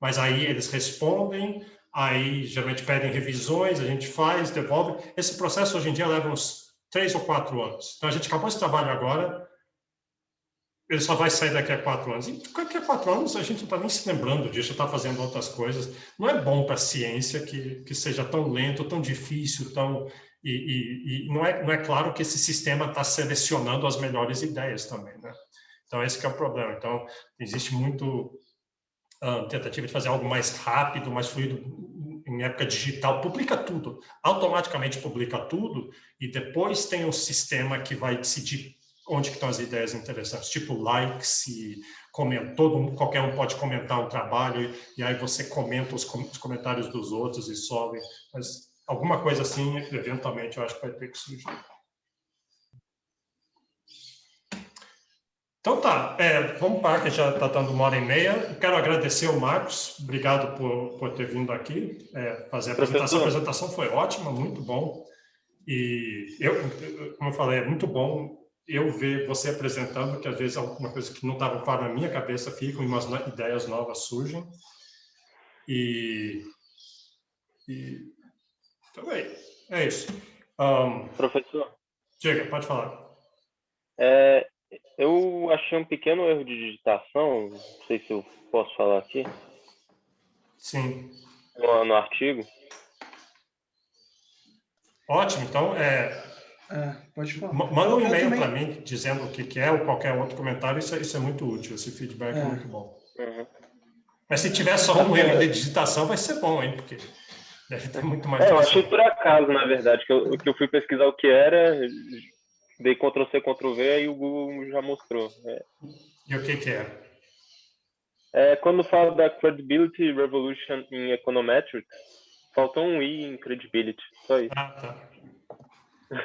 mas aí eles respondem, aí geralmente pedem revisões, a gente faz, devolve. Esse processo hoje em dia leva uns 3 ou 4 anos. Então a gente acabou esse trabalho agora, ele só vai sair daqui a 4 anos. E daqui a 4 anos a gente não está nem se lembrando disso, está fazendo outras coisas. Não é bom para a ciência que seja tão lento, tão difícil, tão... E não é claro que esse sistema está selecionando as melhores ideias também, né? Então, esse que é o problema. Então, existe muito tentativa de fazer algo mais rápido, mais fluido em época digital. Publica tudo, automaticamente publica tudo, e depois tem um sistema que vai decidir onde que estão as ideias interessantes, tipo likes e qualquer um pode comentar um trabalho, e aí você comenta os comentários dos outros e sobe. Mas alguma coisa assim, eventualmente, eu acho que vai ter que surgir. Então tá, vamos parar, que já está dando 1h30. Eu quero agradecer ao Marcos, obrigado por ter vindo aqui fazer a apresentação. A apresentação foi ótima, muito bom. E como eu falei, é muito bom eu ver você apresentando, que às vezes alguma coisa que não estava clara na minha cabeça fica, e umas ideias novas surgem. Então é isso. Professor? Diga, pode falar. Eu achei um pequeno erro de digitação, não sei se eu posso falar aqui. Sim. No artigo. Ótimo, então pode falar. Manda um e-mail para mim dizendo o que é ou qualquer outro comentário, isso é muito útil, esse feedback é muito bom. Uhum. Mas se tiver só um erro de digitação, vai ser bom, hein? Porque deve ter muito mais... eu achei por acaso, na verdade, que eu fui pesquisar o que era, dei Ctrl+C, Ctrl+V e o Google já mostrou. E o que é? Quando fala da Credibility Revolution in Econometrics, faltou um I em Credibility, só isso. Tá.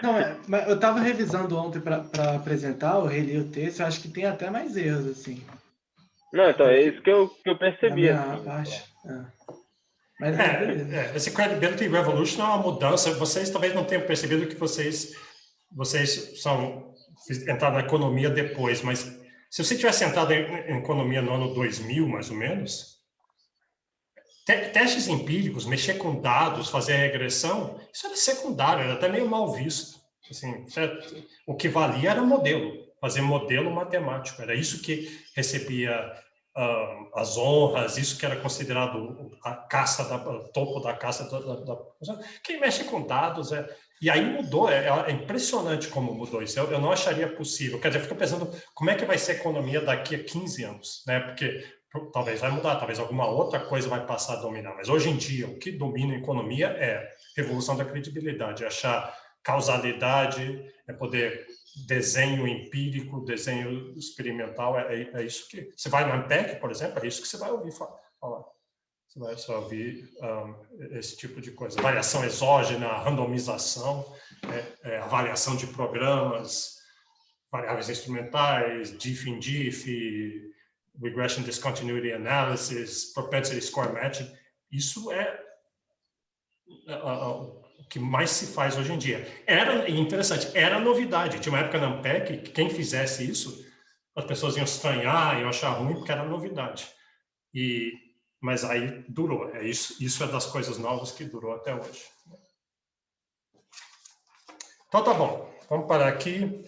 Não, mas eu estava revisando ontem para apresentar, eu reli o texto, eu acho que tem até mais erros, assim. Não, então é isso que eu percebi. Parte. Mas esse Credibility Revolution é uma mudança. Vocês talvez não tenham percebido que vocês entraram na economia depois, mas se você tivesse entrado em economia no ano 2000, mais ou menos, testes empíricos, mexer com dados, fazer regressão, isso era secundário, era até meio mal visto. Assim, o que valia era modelo, fazer modelo matemático. Era isso que recebia as honras, isso que era considerado a caça, topo da caça. Quem mexe com dados E aí mudou, é impressionante como mudou isso. Eu não acharia possível. Quer dizer, eu fico pensando como é que vai ser a economia daqui a 15 anos, né? Porque talvez vai mudar, talvez alguma outra coisa vai passar a dominar. Mas hoje em dia, o que domina a economia é revolução da credibilidade, é achar causalidade, é poder desenho empírico, desenho experimental, é isso que... Você vai no ANPEC, por exemplo, é isso que você vai ouvir falar. Você vai só ouvir esse tipo de coisa. Variação exógena, randomização, avaliação de programas, variáveis instrumentais, diff in diff, regression discontinuity analysis, propensity score matching. Isso é que mais se faz hoje em dia. Era interessante, era novidade. Tinha uma época na Ampec que quem fizesse isso, as pessoas iam estranhar, iam achar ruim, porque era novidade. Mas aí durou. Isso é das coisas novas que durou até hoje. Então tá bom, vamos parar aqui.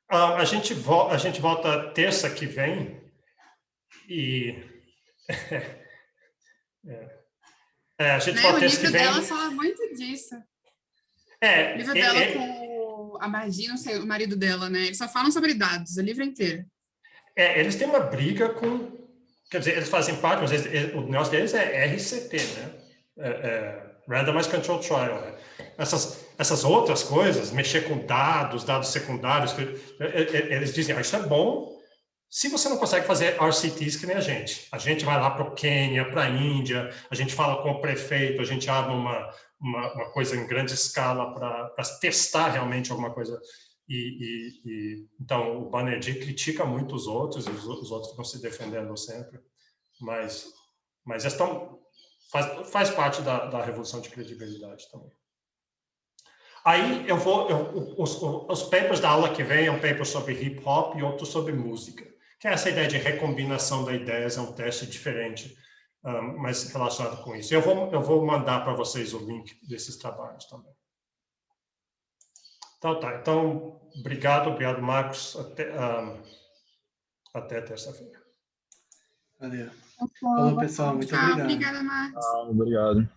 A gente volta terça que vem e a gente volta terça que vem. O livro dela fala muito disso. O livro dela com o Amardi, não sei, o marido dela, né? Eles só falam sobre dados, o livro inteiro. Eles têm uma briga com... Quer dizer, eles fazem parte, mas o negócio deles é RCT, né? Randomized Control Trial. Né? Essas outras coisas, mexer com dados secundários, eles dizem, isso é bom se você não consegue fazer RCTs que nem a gente. A gente vai lá para o Quênia, para a Índia, a gente fala com o prefeito, a gente abre uma coisa em grande escala para testar realmente alguma coisa. Então, o Banerjee critica muito os outros, e os outros ficam se defendendo sempre, mas faz parte da revolução de credibilidade também. Aí, os papers da aula que vem é um paper sobre hip-hop e outro sobre música, que é essa ideia de recombinação da ideias, é um teste diferente, mas relacionado com isso. Eu vou mandar para vocês o link desses trabalhos também. Então, obrigado, Marcos. Até terça-feira. Valeu. Falou, pessoal. Muito obrigado. Obrigada, Marcos. Obrigado.